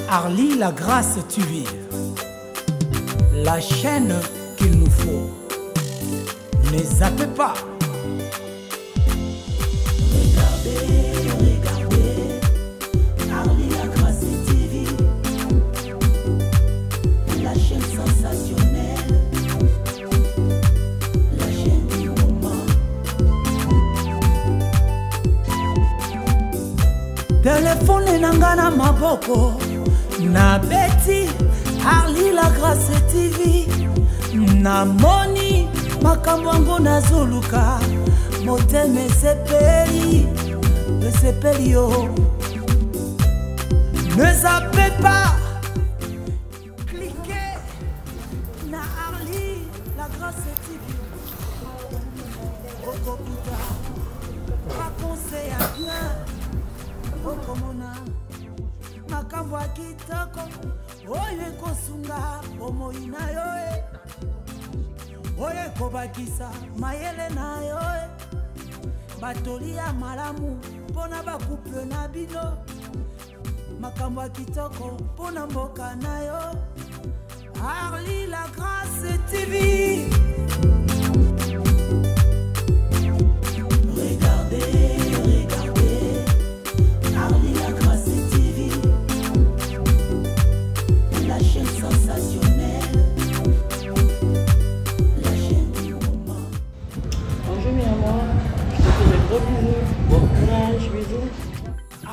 Arly La Grâce TV, la chaîne qu'il nous faut. Ne zappez pas. Regardez, Arly La Grâce TV, la chaîne sensationnelle, la chaîne du moment. Téléphone nangana maboko na beti Arly La Grâce TV na moni makambo na zuluka moteme sepeli yo. Ne zappez pas, cliquez na Arly La Grâce TV. Okokuta conseil à bien okomona makambo ya kitoko oyo ekosunga omoi na yo oyo ekobakisa mayele na yo batoli ya malamu mpona bakuple na bino makambo ya kitoko mpona mboka na yo. Arly La Grâce TV.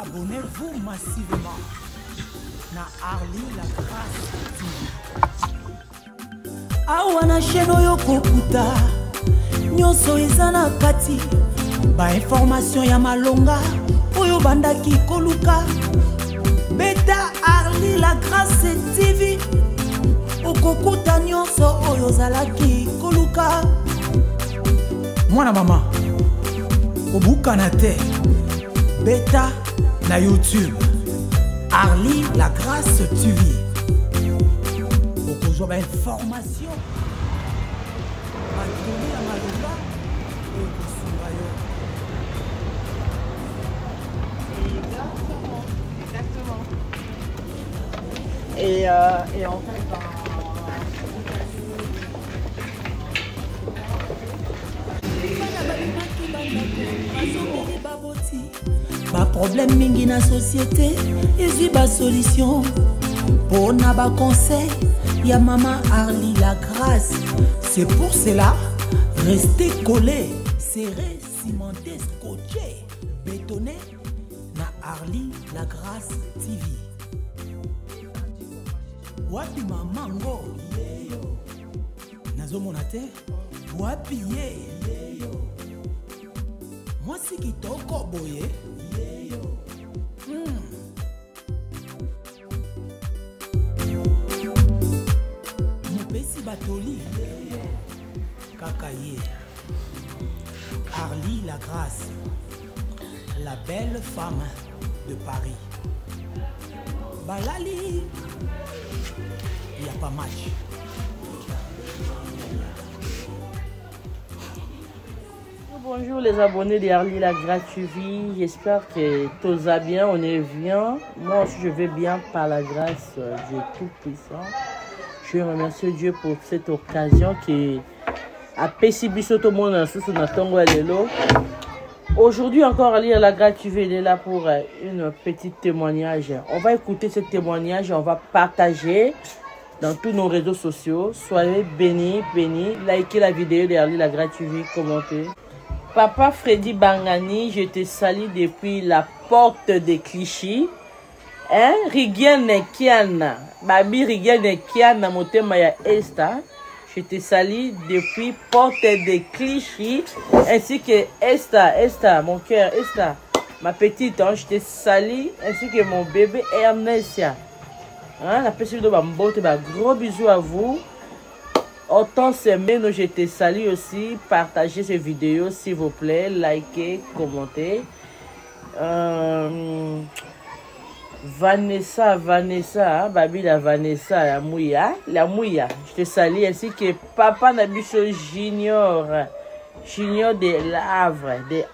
Abonnez-vous massivement na Arly La Grâce TV. Awa na chaîne oyo kokuta nyonso eza na kati ba information ya malonga oyo bandaki koluka beta Arly La Grâce TV okokuta nyonso oyo zalaki koluka. Mwana mama obukana te beta na YouTube Arly La Grâce TV okozwa ba information batoli ya malonga ekosunga yo. Exactement. Et en fait, ba problème mingi na société ezwi ba solution pona ba conseil ya maman Arly La Grâce. C'est pour cela restez collés, serrés, cimentés, scotchés, bétonnés na Arly La Grâce TV. Wapi mamango yeyo nazomona te wapi ye yeyo mwasi kitoko boye yeyo mopesi batoli yeyo kaka ye. Arly La Grâce, la belle femme de Paris. Balali, il n'y a pas match. Bonjour les abonnés de Arly La Grâce TV, j'espère que tout va bien, on est bien. Moi aussi je vais bien par la grâce du Tout-Puissant. Je remercie Dieu pour cette occasion qui a pécibi tout le monde sous notre tongo. Aujourd'hui encore Arly La Grâce TV est là pour une petite témoignage. On va écouter ce témoignage, on va partager dans tous nos réseaux sociaux. Soyez bénis, bénis, likez la vidéo de Arly La Grâce TV, commentez. Papa Freddy Bangani, je te salue depuis la porte de Clichy. Hein? Rigiane Kiana, Babi Rigiane Kiana, motema ya Esta. Je te salue depuis porte de Clichy, ainsi que Esta, mon cœur, Esta, ma petite, hein, je te salue, ainsi que mon bébé Ernestia. Hein? La petite de Bambote, gros bisous à vous. Autant s'aimer, je te salue aussi. Partagez ces vidéos, s'il vous plaît. Likez, commentez. Vanessa, Babi la Vanessa, la Mouya. Je te salue ainsi que Papa Nabiso Junior. Junior de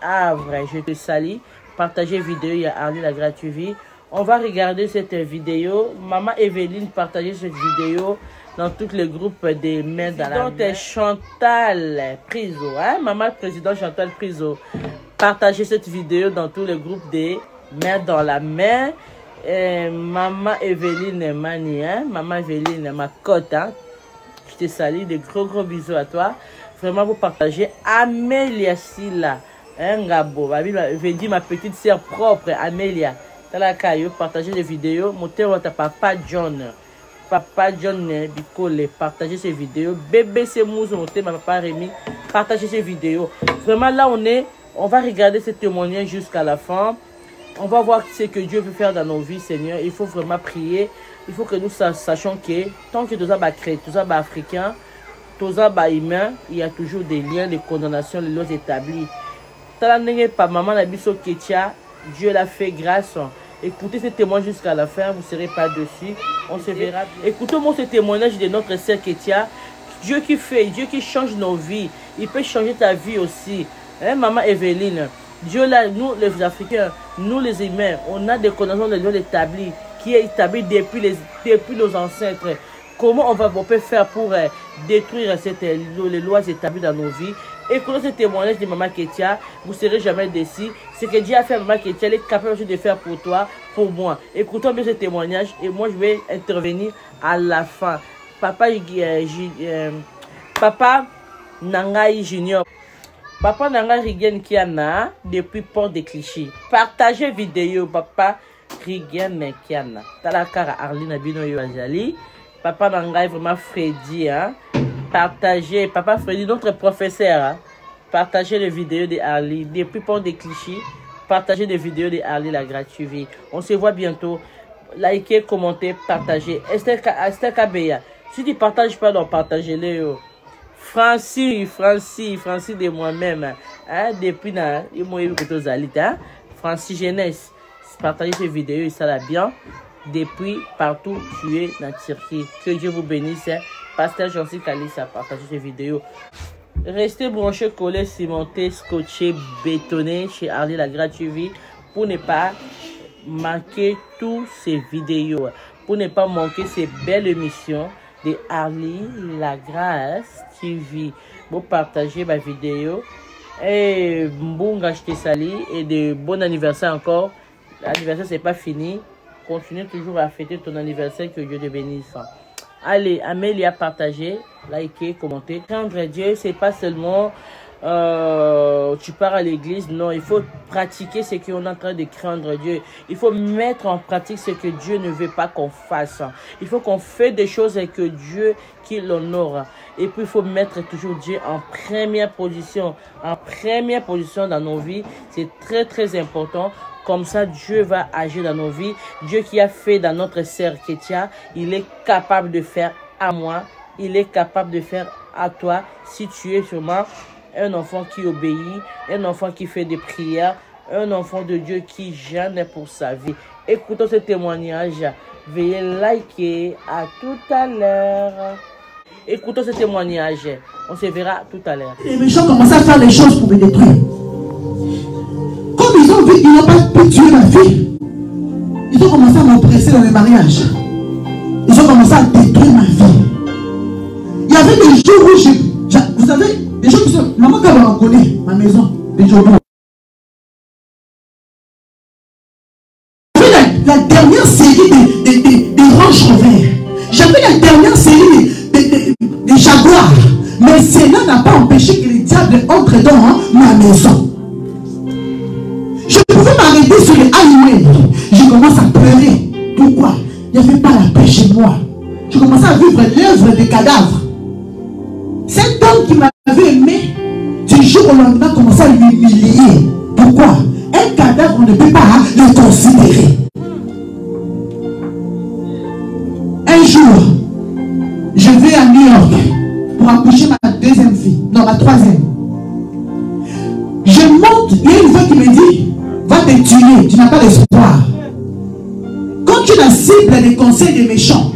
Havre, je te salue. Partagez vidéo, il y a Arlie Lagra TV. On va regarder cette vidéo. Maman Evelyne, partagez cette vidéo dans tous les groupes des mains dans la main. Chantal Priso, hein? Maman président Chantal Priso, partagez cette vidéo dans tous les groupes des mains dans la main. Maman Evelyne Mani, hein? Maman Evelyne, ma cote, hein? Je te salue, de gros bisous à toi. Vraiment, vous partagez. Amélia Silla, hein, Gabo, je dis ma petite sœur propre, Amélia. Partagez les vidéos. Mon papa John. Papa John Bicole, partagez ces vidéos. Bébé Semouze, mon papa Rémi, partagez ces vidéos. Vraiment, là, on va regarder ce témoignage jusqu'à la fin. On va voir ce que Dieu veut faire dans nos vies, Seigneur. Il faut vraiment prier. Il faut que nous sachions que tant que nous sommes chrétiens, nous sommes africains, nous sommes humains, il y a toujours des liens de condamnation, les lois établies. Dieu l'a fait grâce. Écoutez ce témoignage jusqu'à la fin, vous ne serez pas dessus. On se verra. Écoutez-moi ce témoignage de notre sœur Ketia. Dieu qui fait, Dieu qui change nos vies. Il peut changer ta vie aussi. Hein, maman Evelyne, Dieu là, nous les Africains, nous les humains, on a des connaissances de lois établies qui est établi depuis nos ancêtres. Comment on peut faire pour détruire les lois établies dans nos vies? Écoutez ce témoignage de Maman Ketia, vous ne serez jamais déçus. Ce que Dieu a fait à Maman Ketia, elle est capable de faire pour toi, pour moi. Écoutons bien ce témoignage et moi je vais intervenir à la fin. Papa Nangai Junior. Papa Nangai Rigen Kiana depuis Port de Clichy. Partagez vidéo, Papa Rigen Kiana. Talakara Arlina Bino Yoazali. Papa Nangai vraiment Freddy, hein. Partagez, Papa Freddy, notre professeur, hein? Partagez les vidéos de Arlie depuis Port de Clichy. Partagez les vidéos de Arlie Lagra TV. On se voit bientôt. Likez, commentez, partagez. Esther Kabeya. Si tu ne partages pas, donc partagez-les. Francis de moi-même. Hein? Depuis Francis Jeunesse. Partagez ces vidéos, ça va bien. Depuis partout, tu es dans Turquie. Que Dieu vous bénisse. Pasteur Jancy Kalissa, partagez ces vidéos. Restez branchés, collés, cimentés, scotchés, bétonnés chez Arlie Lagra TV pour ne pas manquer toutes ces vidéos. Pour ne pas manquer ces belles émissions de Arlie Lagra TV. Vous partagez ma vidéo. Et bon, je te salue. Et de bon anniversaire encore. L'anniversaire, c'est pas fini. Continue toujours à fêter ton anniversaire, que Dieu te bénisse. Allez, Amélia, partagez, likez, commentez. Craindre Dieu, c'est pas seulement tu pars à l'église. Non, il faut pratiquer ce qu'on est en train de craindre Dieu. Il faut mettre en pratique ce que Dieu ne veut pas qu'on fasse. Il faut qu'on fait des choses avec Dieu qui l'honore. Et puis, il faut mettre toujours Dieu en première position. En première position dans nos vies. C'est très, très important. Comme ça, Dieu va agir dans nos vies. Dieu qui a fait dans notre sœur Ketia, il est capable de faire à moi. Il est capable de faire à toi. Si tu es sûrement un enfant qui obéit, un enfant qui fait des prières, un enfant de Dieu qui gêne pour sa vie. Écoutons ce témoignage. Veuillez liker. À tout à l'heure. Écoutons ce témoignage. On se verra tout à l'heure. Les méchants commencent à faire les choses pour me détruire. Comme ils ont vu qu'ils n'ont pas pu tuer ma fille, ils ont commencé à m'oppresser dans les mariages. Ils ont commencé à détruire ma vie. Il y avait des jours où vous savez, des gens qui sont... Maman quand on connaît ma maison, des jours où... J'avais la dernière série des Range Rover. J'avais la dernière série des Jaguars. Mais cela n'a pas empêché que les diables entrent dans ma maison. Je pouvais m'arrêter sur les highways. Je commence à pleurer. Pourquoi? Il n'y avait pas la paix chez moi. Je commençais à vivre l'œuvre des cadavres. Cet homme qui m'avait aimé, du jour au lendemain, commençait à l'humilier. Pourquoi? Un cadavre, on ne peut pas le considérer. Un jour, je vais à New York pour accoucher ma deuxième fille. Non, ma troisième. Je monte, il y a une voix qui me dit, va te tuer, tu n'as pas d'espoir. Quand tu es la cible des conseils des méchants,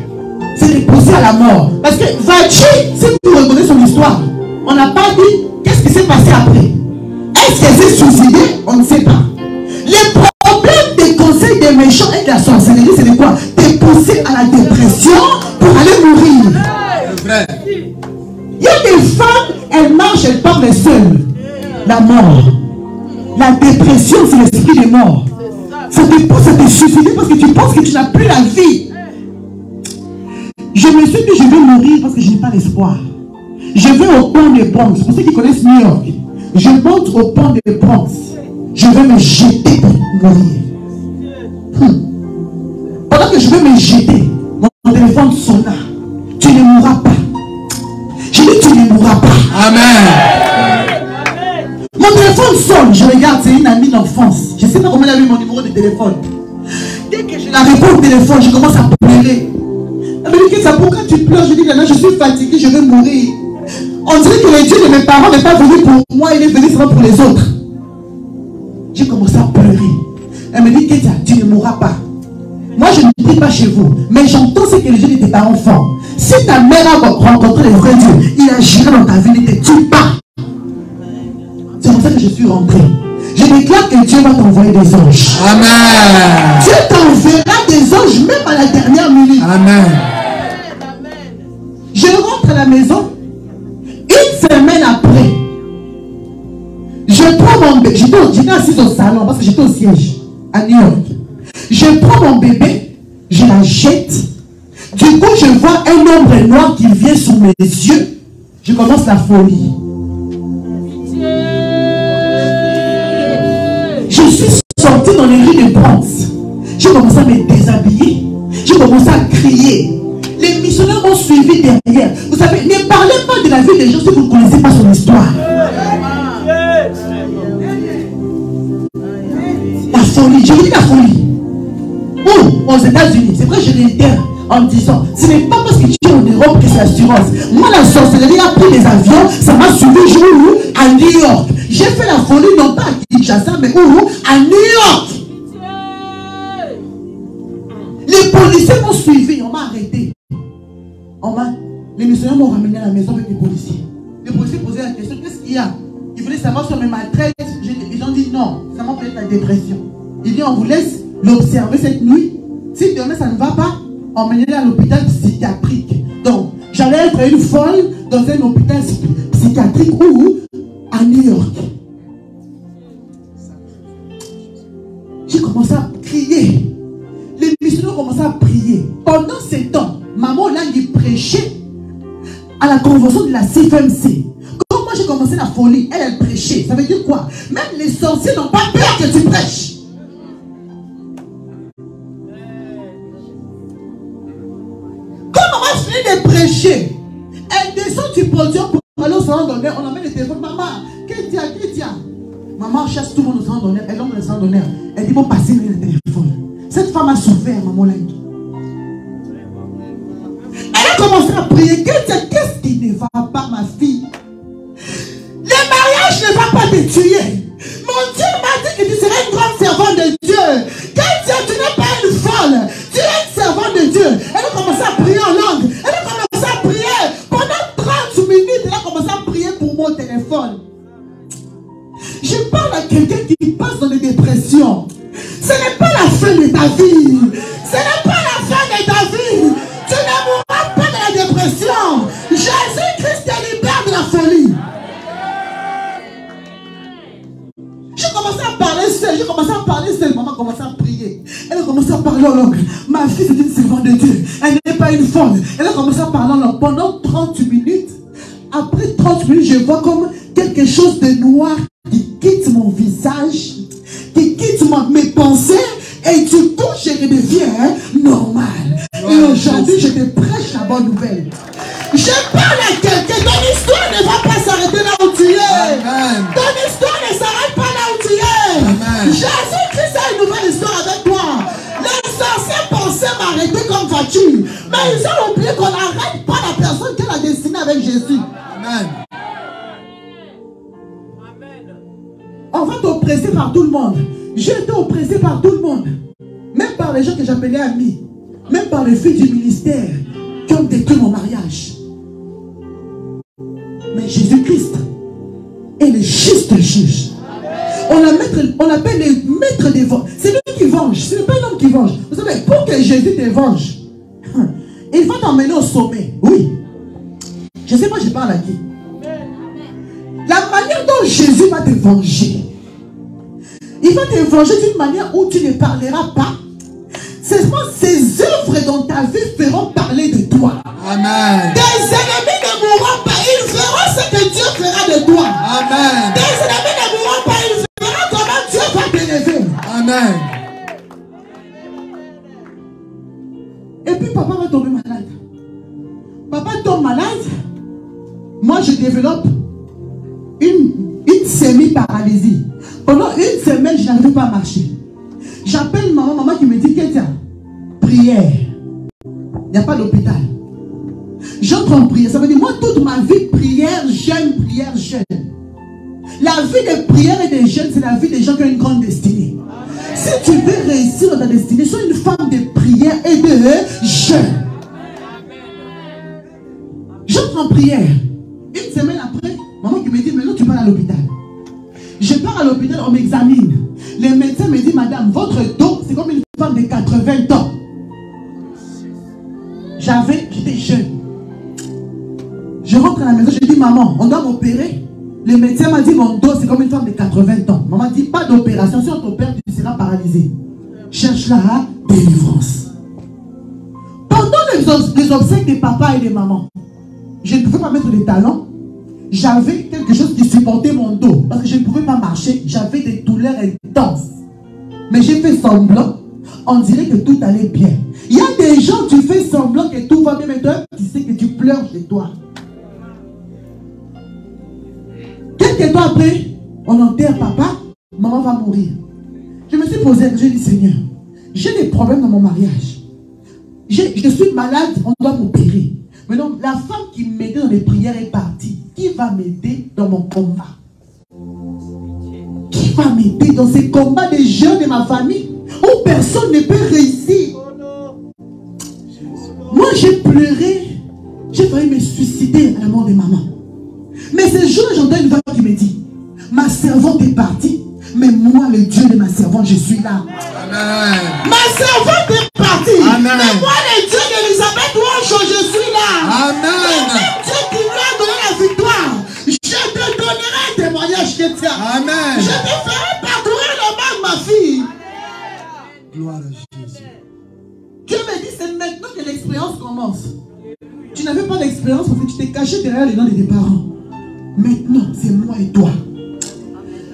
c'est de pousser à la mort. Parce que va tuer, si vous reconnaissez son histoire, on n'a pas dit qu'est-ce qui s'est s'est passé après? Est-ce qu'elle s'est suicidée? On ne sait pas. Les problèmes des conseils des méchants et de la sorcellerie, c'est de quoi? T'es poussé à la dépression pour aller mourir. C'est vrai. Il y a des femmes, elles marchent, elles parlent seules. La mort. La dépression, c'est l'esprit des morts. Ça te pousse à te suicider parce que tu penses que tu n'as plus la vie. Je me suis dit, je vais mourir parce que je n'ai pas d'espoir. Je vais au pont des Bronx. Pour ceux qui connaissent New York, je monte au pont des Bronx. Je vais me jeter pour mourir. Pendant que je vais me jeter, mon téléphone sonna. Tu ne mourras pas. Je dis, tu ne mourras pas. Amen. Mon téléphone sonne. Je regarde, c'est une amie d'enfance. Je ne sais pas comment elle a eu mon numéro de téléphone. Dès que je la réponds au téléphone, je commence à pleurer. Elle me dit, qu'est-ce que ça, pourquoi tu pleures? Je dis, là, je suis fatiguée, je vais mourir. On dirait que le Dieu de mes parents n'est pas venu pour moi, il est venu seulement pour les autres. J'ai commencé à pleurer. Elle me dit, Kétia, tu ne mourras pas. Moi, je ne prie pas chez vous, mais j'entends ce que les Dieu de tes parents font. Si ta mère a rencontré le vrai Dieu, il agira dans ta vie, ne te tue pas. C'est pour ça que je suis rentré. Je déclare que Dieu va t'envoyer des anges. Amen. Dieu t'enverra des anges même à la dernière minute. Amen. Je rentre à la maison. Une semaine après, je prends mon bébé. J'étais assise au salon parce que j'étais au siège à New York. Je prends mon bébé, je la jette. Du coup, je vois un ombre noir qui vient sur mes yeux. Je commence la folie. Je suis sorti dans les rues de Bronx. J'ai commencé à me déshabiller. J'ai commencé à crier. Les missionnaires m'ont suivi derrière. Vous savez, ne parlez pas de la vie des gens si vous ne connaissez pas son histoire. La folie, je vous dis la folie. Où? Aux États-Unis. C'est vrai, je réitère en disant, ce n'est pas parce que tu es en Europe que c'est l'assurance. Moi, la sorcellerie a pris des avions, ça m'a suivi jour à New York. J'ai fait la folie, non pas à Kinshasa, mais où? À New York. Les policiers m'ont suivi, on m'a arrêté. Les missionnaires m'ont ramené à la maison avec les policiers. Les policiers posaient la question, qu'est-ce qu'il y a? Ils voulaient savoir si on me maltraite. Ils ont dit non, ça m'a peut-être la dépression. Ils disent, on vous laisse l'observer cette nuit. Si demain ça ne va pas, emmenez-le à l'hôpital psychiatrique. Donc, j'allais être une folle dans un hôpital psychiatrique où? À New York. J'ai commencé à crier. Les missionnaires ont commencé à prier. Pendant ces temps, maman Langi prêchait à la convention de la CFMC. Quand moi j'ai commencé la folie, elle prêchait. Ça veut dire quoi? Même les sorciers n'ont pas peur que tu prêches. Quand maman finit de prêcher, elle descend du podium pour aller au salon d'honneur. On amène le téléphone. Maman, Kétia. Maman chasse tout le monde au salon d'honneur. Elle entre au salon d'honneur. Elle dit, bon, passez le téléphone. Cette femme a souffert, maman Langi. Elle a commencé à prier. Qu'est-ce qui ne va pas, ma fille? Le mariage ne va pas te tuer. Mon Dieu m'a dit que tu serais une grande servante de Dieu. Tu n'es pas une folle. Tu es une servante de Dieu. Elle a commencé à prier en langue. Elle a commencé à prier. Pendant 30 minutes, elle a commencé à prier pour mon téléphone. Je parle à quelqu'un qui passe dans des dépressions. Ce n'est pas la fin de ta vie. Ce n'est pas la fin de ta vie. Tu ne mourras pas de la dépression. Jésus-Christ te libère de la folie. J'ai commencé à parler seul. Maman a commencé à prier. Elle a commencé à parler en langue. Ma fille, c'est une servante de Dieu. Elle n'est pas une folle. Elle a commencé à parler en langue pendant 30 minutes. Après 30 minutes, je vois comme quelque chose de noir qui quitte mon visage, qui quitte mes pensées. Et du coup, je redeviens normal. Et aujourd'hui, je te prêche la bonne nouvelle. Je parle à quelqu'un. Ton histoire ne va pas s'arrêter là où tu es. Amen. Ton histoire ne s'arrête pas là où tu es. Jésus-Christ a une nouvelle histoire avec toi. Les sorciers pensaient m'arrêter comme voiture. Mais ils ont oublié qu'on n'arrête pas la personne qu'elle a destinée avec Jésus. Amen. On va t'oppresser par tout le monde. J'ai été oppressé par tout le monde. Même par les gens que j'appelais amis. Même par les filles du ministère qui ont détruit mon mariage. Mais Jésus-Christ et le juste juge. On appelle les maîtres des venges. C'est lui qui venge, ce n'est pas l'homme qui venge. Vous savez, pour que Jésus te venge, il va t'emmener au sommet. Oui. Je ne sais pas, je parle à qui. La manière dont Jésus va te venger, il va te venger d'une manière où tu ne parleras pas. Seulement ses œuvres dans ta vie feront parler de toi. Amen. Tes ennemis ne mourront pas, ils verront ce que Dieu fera de toi. Amen. Tes ennemis ne mourront pas, ils verront comment Dieu va t'élever. Amen. Et puis papa va tomber malade. Papa tombe malade. Moi je développe une semi-paralysie. Pendant une semaine, je n'arrivais pas à marcher. J'appelle maman qui me dit qu'elle prière. Il n'y a pas d'hôpital. J'entre en prière. Ça veut dire, moi, toute ma vie, prière, jeûne. La vie de prière et de jeûne, c'est la vie des gens qui ont une grande destinée. Si tu veux réussir dans ta destinée, sois une femme de prière et de jeûne. J'entre en prière. Une semaine après, maman qui me dit, maintenant tu pars à l'hôpital. Je pars à l'hôpital, on m'examine. Les médecins me disent, madame, votre dos, c'est comme une femme de 80 ans. J'étais jeune. Je rentre à la maison, je dis, maman, on doit m'opérer. Le médecin m'a dit, mon dos, c'est comme une femme de 80 ans. Maman dit, pas d'opération. Si on t'opère, tu seras paralysé. Cherche la délivrance. Pendant les obsèques de papa et de maman, je ne pouvais pas mettre des talons. J'avais quelque chose qui supportait mon dos. Parce que je ne pouvais pas marcher. J'avais des douleurs intenses. Mais j'ai fait semblant. On dirait que tout allait bien. Il y a des gens, tu fais semblant que tout va bien. Mais toi, tu sais que tu pleures chez toi. Quelques temps après, on enterre papa. Maman va mourir. Je me suis posé, j'ai dit, Seigneur, j'ai des problèmes dans mon mariage. Je suis malade, on doit m'opérer. Maintenant, la femme qui m'aidait dans les prières est partie. Qui va m'aider dans mon combat? Qui va m'aider dans ces combats des jeunes de ma famille où personne ne peut réussir? Moi, j'ai pleuré. J'ai failli me suicider à la mort de maman. Mais ce jour, j'entends une voix qui me dit, ma servante est partie, mais moi, le Dieu de ma servante, je suis là. Amen. Ma servante est partie, Amen. mais moi, le Dieu d'Élisabeth Ouancho, je suis là. Amen. Le même Dieu qui lui a donné la victoire, je te donnerai un témoignage, Kétia. Amen. Je te ferai parcourir le mal, ma fille. Gloire à Jésus. Dieu me dit, c'est maintenant que l'expérience commence. Tu n'avais pas d'expérience parce que tu t'es caché derrière les noms de tes parents. Maintenant, c'est moi et toi.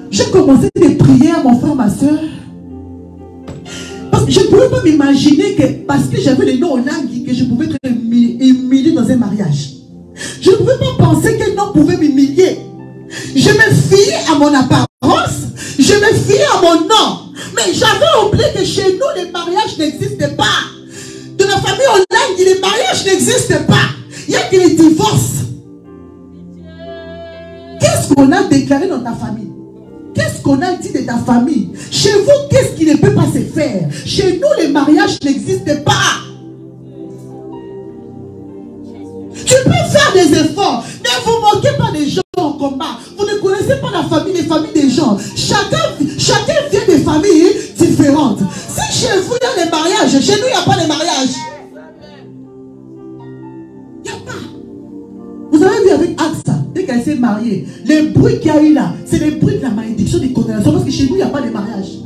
J'ai commencé des prières, mon frère, ma soeur. Parce que je ne pouvais pas m'imaginer que, parce que j'avais les noms au Nangui, que je pouvais être humilié dans un mariage. Je ne pouvais pas penser qu'un homme pouvait m'humilier. Je me fiais à mon apparence, je me fiais à mon nom. Mais j'avais oublié que chez nous, les mariages n'existent pas. De la famille au Nangui, les mariages n'existent pas. Il n'y a que les divorces. Qu'est-ce qu'on a déclaré dans ta famille? Qu'est-ce qu'on a dit de ta famille? Chez vous, qu'est-ce qui ne peut pas se faire? Chez nous, les mariages n'existent pas. Tu peux faire des efforts. Ne vous moquez pas des gens en combat. Vous ne connaissez pas la famille, les familles des gens. Chacun vient de familles différentes. Si chez vous, il y a des mariages, chez nous, il n'y a pas de mariage. Il n'y a pas. Vous avez vu avec AXA, dès qu'elle s'est mariée, les bruits qu'il y a eu là, c'est les bruits de la malédiction, des condamnations, parce que chez nous, il n'y a pas de mariage.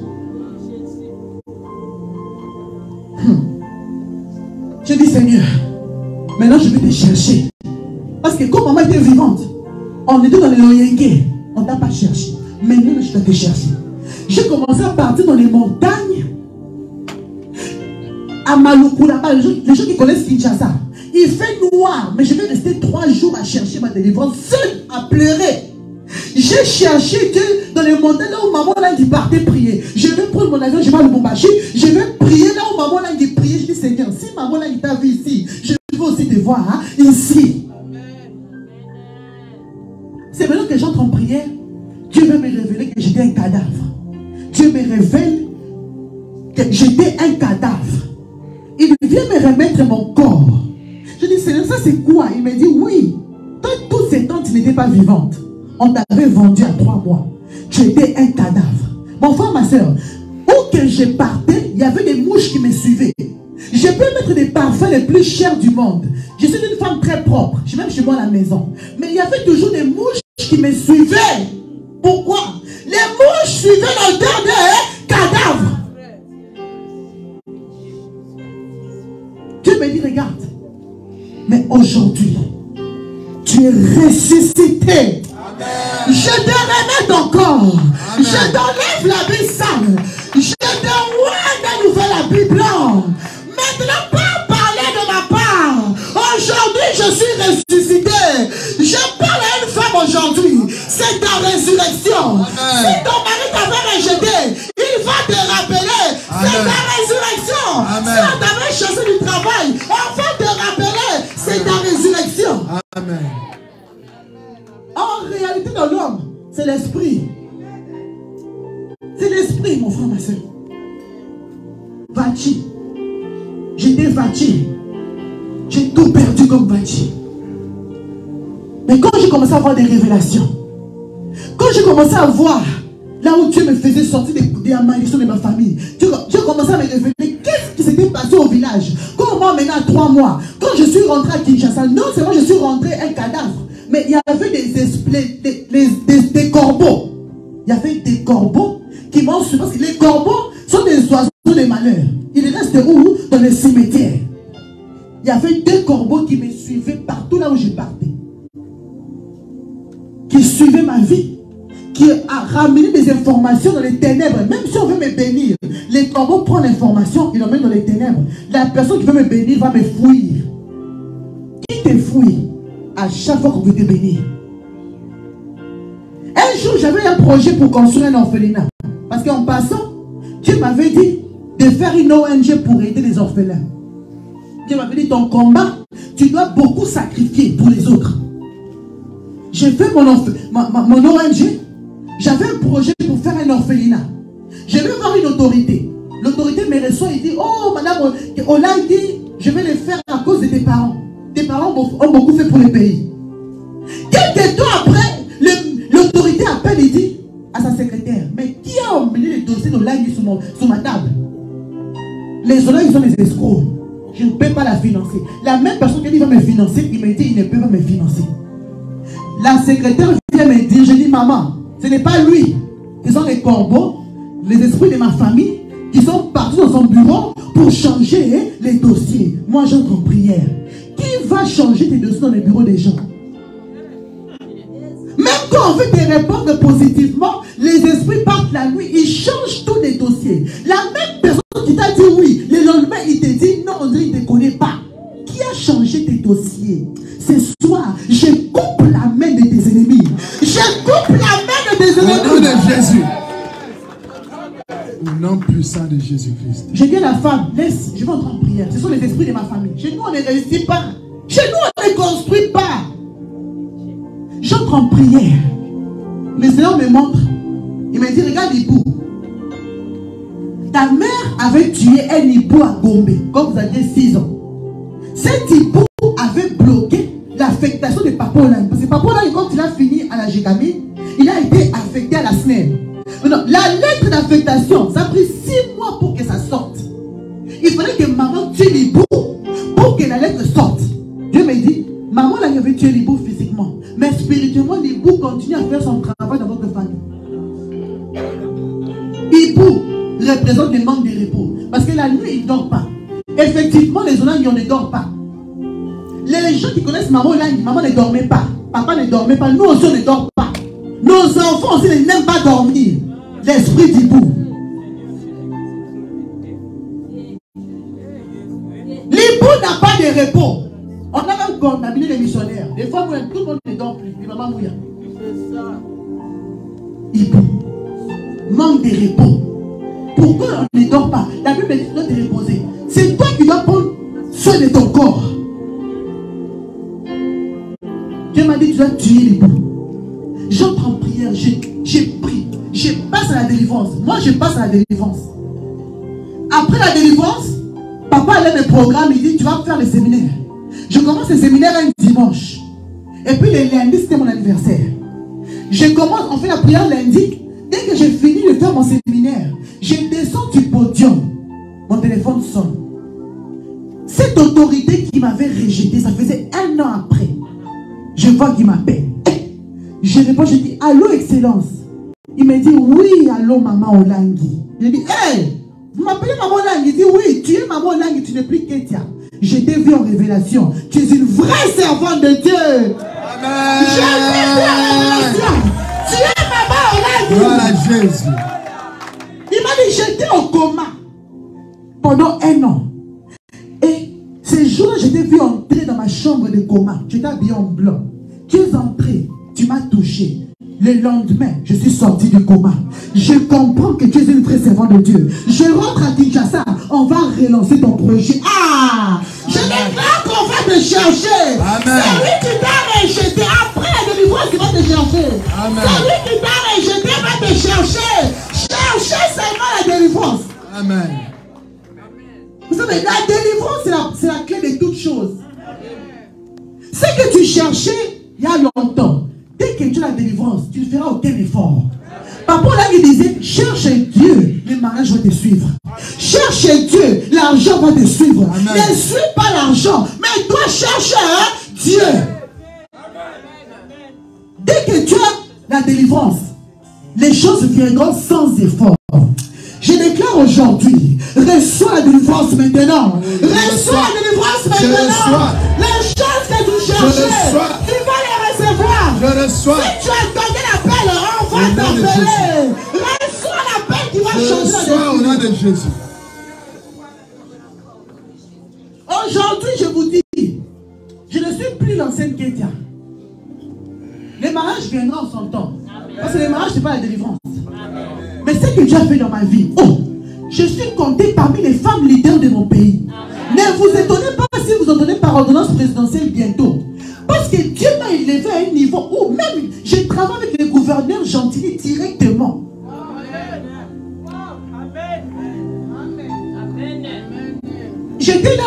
Je dis, Seigneur, maintenant je vais te chercher. Parce que comme maman était vivante, on était dans les loyengues, on ne t'a pas cherché. Maintenant, je dois te chercher. J'ai commencé à partir dans les montagnes, à Maluku, là-bas, les gens qui connaissent Kinshasa. Il fait noir, mais je vais rester 3 jours à chercher ma délivrance, seul à pleurer. J'ai cherché Dieu dans les montagnes là où maman là qui partait prier. Je vais prendre mon avion, je vais à Lubumbashi, je vais prier là où maman là qui priait. Je dis, Seigneur, si maman là qui t'a vu ici, je veux aussi te voir hein, ici. C'est maintenant que j'entre en prière, Dieu veut me révéler que j'étais un cadavre. Dieu me révèle que j'étais un cadavre. Il vient me remettre mon corps. Je dis, Seigneur, ça c'est quoi? Il me dit, oui. Toi, tous ces temps, tu n'étais pas vivante. On t'avait vendu à 3 mois. Tu étais un cadavre. Mon frère, ma soeur, où que je partais, il y avait des mouches qui me suivaient. Je peux mettre des parfums les plus chers du monde. Je suis une femme très propre. Je suis même chez moi à la maison. Mais il y avait toujours des mouches qui me suivaient. Pourquoi? Les mouches suivaient l'odeur des cadavres. Dieu me dit, regarde. Mais aujourd'hui, tu es ressuscité. Amen. Je te remets ton corps. Amen. Je t'enlève l'habit sale. Je te vois d'un nouvel habit blanc. Maintenant, pas parler de ma part. Aujourd'hui, je suis ressuscité. Je parle à une femme aujourd'hui. C'est ta résurrection. Amen. Si ton mari t'avait rejeté, il va te rappeler. C'est ta résurrection. Amen. Si on t'avait chassé du travail, on va te rappeler. C'est ta résurrection. Amen. En réalité, dans l'homme, c'est l'esprit. C'est l'esprit, mon frère, ma soeur. Vachi. J'étais Vachi. J'ai tout perdu comme Vachi. Mais quand j'ai commencé à avoir des révélations, quand j'ai commencé à voir là où Dieu me faisait sortir des malédictions de ma famille, Dieu commençait à me révéler qu'est-ce qui s'était passé au village. Quand on m'a emmené à 3 mois, quand je suis rentré à Kinshasa, non seulement je suis rentré un cadavre, mais il y avait des corbeaux. Il y avait des corbeaux qui m'ont suivi. Parce que les corbeaux sont des oiseaux de malheur. Ils restent où? Dans les cimetières. Il y avait 2 corbeaux qui me suivaient partout là où je partais. Qui suivaient ma vie. Qui a ramené des informations dans les ténèbres. Même si on veut me bénir, les corbeaux prennent l'information, ils l'emmènent dans les ténèbres. La personne qui veut me bénir va me fouiller. Qui te fouille à chaque fois qu'on veut te bénir? Un jour, j'avais un projet pour construire un orphelinat. Parce qu'en passant, Dieu m'avait dit de faire une ONG pour aider les orphelins. Dieu m'avait dit, ton combat, tu dois beaucoup sacrifier pour les autres. J'ai fait mon ONG. J'avais un projet pour faire un orphelinat. Je vais voir une autorité. L'autorité me reçoit et dit, oh, madame, Ola dit, je vais le faire à cause de tes parents. Tes parents ont beaucoup fait pour le pays. Quelques temps après, l'autorité appelle et dit à sa secrétaire, mais qui a emmené les dossiers d'Olaï sur ma table? Les Olaï, ils sont des escrocs. Je ne peux pas la financer. La même personne qui va me financer, il m'a dit, il ne peut pas me financer. La secrétaire vient me dire, je dis, maman, ce n'est pas lui. Ce sont les corbeaux, les esprits de ma famille, qui sont partis dans son bureau pour changer les dossiers. Moi, j'entre en prière. Qui va changer tes dossiers dans les bureaux des gens? Même quand on veut te répondre positivement, les esprits partent la nuit, ils changent tous les dossiers. La même personne qui t'a dit oui, le lendemain, il te dit non, on dirait qu'il ne te connaît pas. Qui a changé tes dossiers? Ce soir, je coupe la main de tes ennemis. Je coupe la main de tes ennemis. Au nom de Jésus. Au nom puissant de Jésus-Christ. Je dis à la femme, laisse, je vais entrer en prière. Ce sont les esprits de ma famille. Chez nous, on ne réussit pas. Chez nous, on ne construit pas. J'entre en prière. Le Seigneur me montre. Il me dit, regarde l'hibou. Ta mère avait tué un hibou à Gombe quand vous aviez 6 ans. Cet hibou avait bloqué l'affectation de Papa Olaï. Parce que Papa Olaï, quand il a fini à la Gégamine, il a été affecté à la SNEL. La lettre d'affectation, ça a pris 6 mois pour que ça sorte. Il fallait que maman tue l'hibou pour que la lettre sorte. Dieu me dit, maman là, avait tué l'hibou physiquement. Mais spirituellement, l'hibou continue à faire son travail dans votre famille. Hibou représente le manque de repos. Parce que la nuit, il ne dort pas. Effectivement, les Olaï, on ne dort pas. Les gens qui connaissent maman Olaï, maman ne dormait pas. Papa ne dormait pas. Nous aussi, on ne dort pas. Nos enfants aussi n'aiment pas dormir. L'esprit d'hibou. L'hibou n'a pas de repos. On a même contaminé les missionnaires. Des fois, tout le monde ne dort plus. Les mamans mouillent. C'est ça. Hibou. Manque de repos. Pourquoi on ne dort pas? La Bible dit de te reposer. C'est toi qui dois prendre soin de ton corps. Dieu m'a dit tu dois tuer l'hibou. J'entre en prière, j'ai pris. Je passe à la délivrance. Moi, je passe à la délivrance. Après la délivrance, papa a le programme, il dit tu vas faire le séminaire. Je commence le séminaire un dimanche. Et puis le lundi, c'était mon anniversaire. Je commence, on fait la prière lundi. Dès que j'ai fini de faire mon séminaire, je descends du podium. Mon téléphone sonne. Cette autorité qui m'avait rejeté, ça faisait 1 an après. Je vois qu'il m'appelle. Je réponds, je dis, allô, Excellence. Il me dit, oui, allô, Maman Olangi. Je dis, hey, vous m'appelez Maman Olangi? Il dit, oui, tu es Maman Olangi, tu n'es plus Ketia. Je t'ai vu en révélation. Tu es une vraie servante de Dieu. Amen. Je t'ai vu en révélation. Tu es Maman Olangi. Voilà Jésus. Il m'a dit, j'étais au coma pendant 1 an. Et ce jour-là, je t'ai vu entrer dans ma chambre de coma. J'étais habillé en blanc. Tu es entré, tu m'as touché. Le lendemain, je suis sorti du coma. Je comprends que tu es une vraie servante de Dieu. Je rentre à Kinshasa. On va relancer ton projet. Ah! Je déclare qu'on va te chercher. Amen. Celui qui t'a rejeté après la délivrance, il va te chercher. Amen. Celui qui t'a rejeté va te chercher. Cherchez seulement la délivrance. Amen. Vous savez, la délivrance, c'est la clé de toutes choses. Ce que tu cherchais il y a longtemps, dès que tu as la délivrance, tu ne feras aucun effort. Papa là, il disait, cherche Dieu, le mariage va te suivre. Cherche Dieu, l'argent va te suivre. Amen. Ne suis pas l'argent, mais toi cherche Dieu. Dès que tu as la délivrance, les choses viendront sans effort. Je déclare aujourd'hui, reçois la délivrance maintenant. Reçois la délivrance maintenant. Les choses que tu cherchais, tu vas les recevoir. Je reçois. Si tu as donné l'appel, on va t'appeler. Reçois l'appel qui va changer la vie. Au nom de Jésus. Aujourd'hui, je vous dis, je ne suis plus l'ancienne Ketia. Les mariages viendront en son temps. Parce que les mariages, ce n'est pas la délivrance. Mais ce que Dieu a fait dans ma vie, oh, je suis comptée parmi les femmes leaders de mon pays. Amen. Ne vous étonnez pas si vous entendez par ordonnance présidentielle bientôt. Parce que Dieu m'a élevé à un niveau où même je travaille avec le gouverneur Gentilly directement. J'étais là,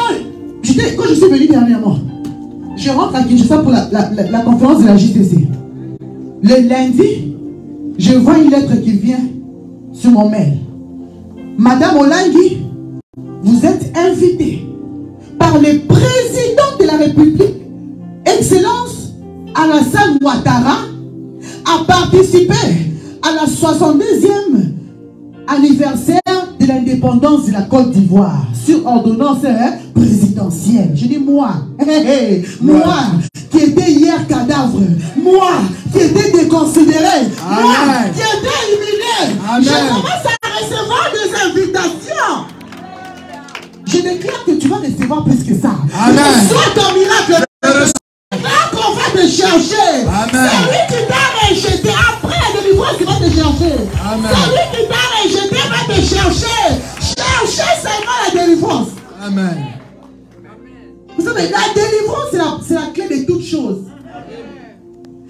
quand je suis venu dernièrement, je rentre à Kinshasa pour la conférence de la JTC. Le lundi, je vois une lettre qui vient sur mon mail. Madame Olangi, vous êtes invitée par le président de la République, Excellence Alassane Ouattara, à participer à la 62e anniversaire de l'indépendance de la Côte d'Ivoire sur ordonnance présidentielle. Je dis moi, moi qui étais hier cadavre, moi qui étais déconsidéré, moi qui étais éliminé, je commence à recevoir des invitations. Je déclare que tu vas recevoir plus que ça. Soit ton miracle. Là qu'on va te chercher. Celui qui t'a rejeté après la délivrance, il va te chercher. Celui qui t'a rejeté va te chercher. Cherchez seulement la délivrance. Amen. Vous savez, la délivrance, c'est la clé de toutes choses.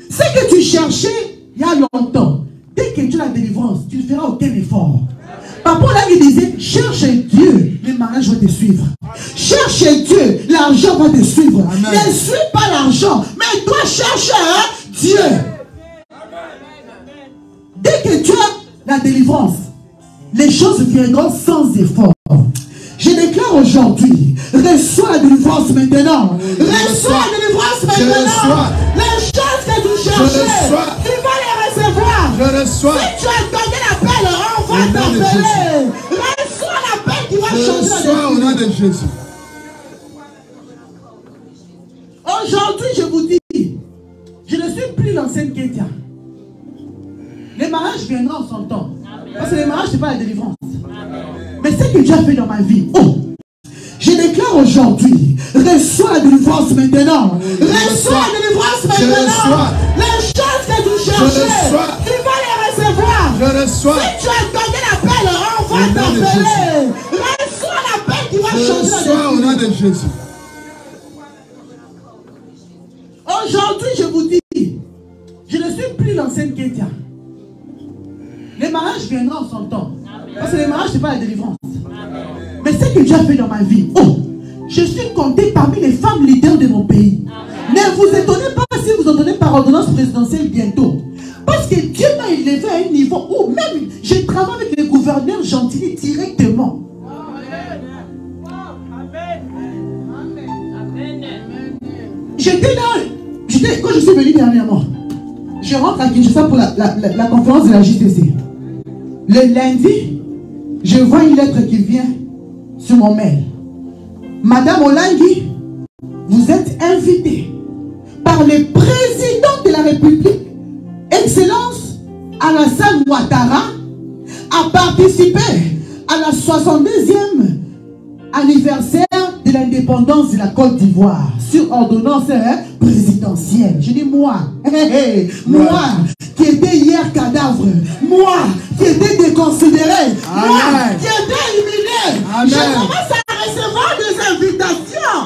Ce que tu cherchais il y a longtemps, dès que tu as la délivrance, tu ne feras aucun effort. Papa là, il disait, cherche Dieu, le mariage va te suivre. Cherche Dieu, l'argent va te suivre. Amen. Ne suis pas l'argent, mais toi cherche Dieu. Dès que tu as la délivrance, les choses viendront sans effort. Je déclare aujourd'hui, reçois la délivrance maintenant. Reçois la délivrance maintenant. Les choses que tu cherchais, tu vas les recevoir. Je reçois. Si tu as donné l'appel, on va t'appeler. Reçois l'appel qui va changer la vie. Au nom de Jésus. Aujourd'hui, je vous dis, je ne suis plus l'ancienne Ketia. Les mariages viendront en son temps. Parce que les mariages, ce n'est pas la délivrance. Mais ce que Dieu a fait dans ma vie, oh, je déclare aujourd'hui, reçois la délivrance maintenant. Reçois la délivrance maintenant. Les choses que tu cherchais, tu vas les recevoir. Je reçois. Si tu as donné l'appel, on va t'appeler. Reçois l'appel qui va changer la vie. Au nom de Jésus. Aujourd'hui, je vous dis, je ne suis plus l'ancienne Ketia. Les mariages viendront en son temps. Parce que les mariages, ce n'est pas la délivrance. Mais ce que Dieu a fait dans ma vie, oh, je suis comptée parmi les femmes leaders de mon pays. Ne vous étonnez pas si vous entendez par ordonnance présidentielle bientôt. Parce que Dieu m'a élevé à un niveau où même je travaille avec les gouverneurs gentils directement. J'étais là, quand je suis venu dernièrement, je rentre à Kinshasa pour la conférence de la JTC. Le lundi, je vois une lettre qui vient sur mon mail. Madame Olangi, vous êtes invitée par le président de la République, Excellence Alassane Ouattara, à participer à la 62e anniversaire de l'indépendance de la Côte d'Ivoire sur ordonnance présidentielle. Je dis moi, moi qui étais hier cadavre, moi qui étais déconsidéré, moi qui étais humilié, je commence à recevoir des invitations.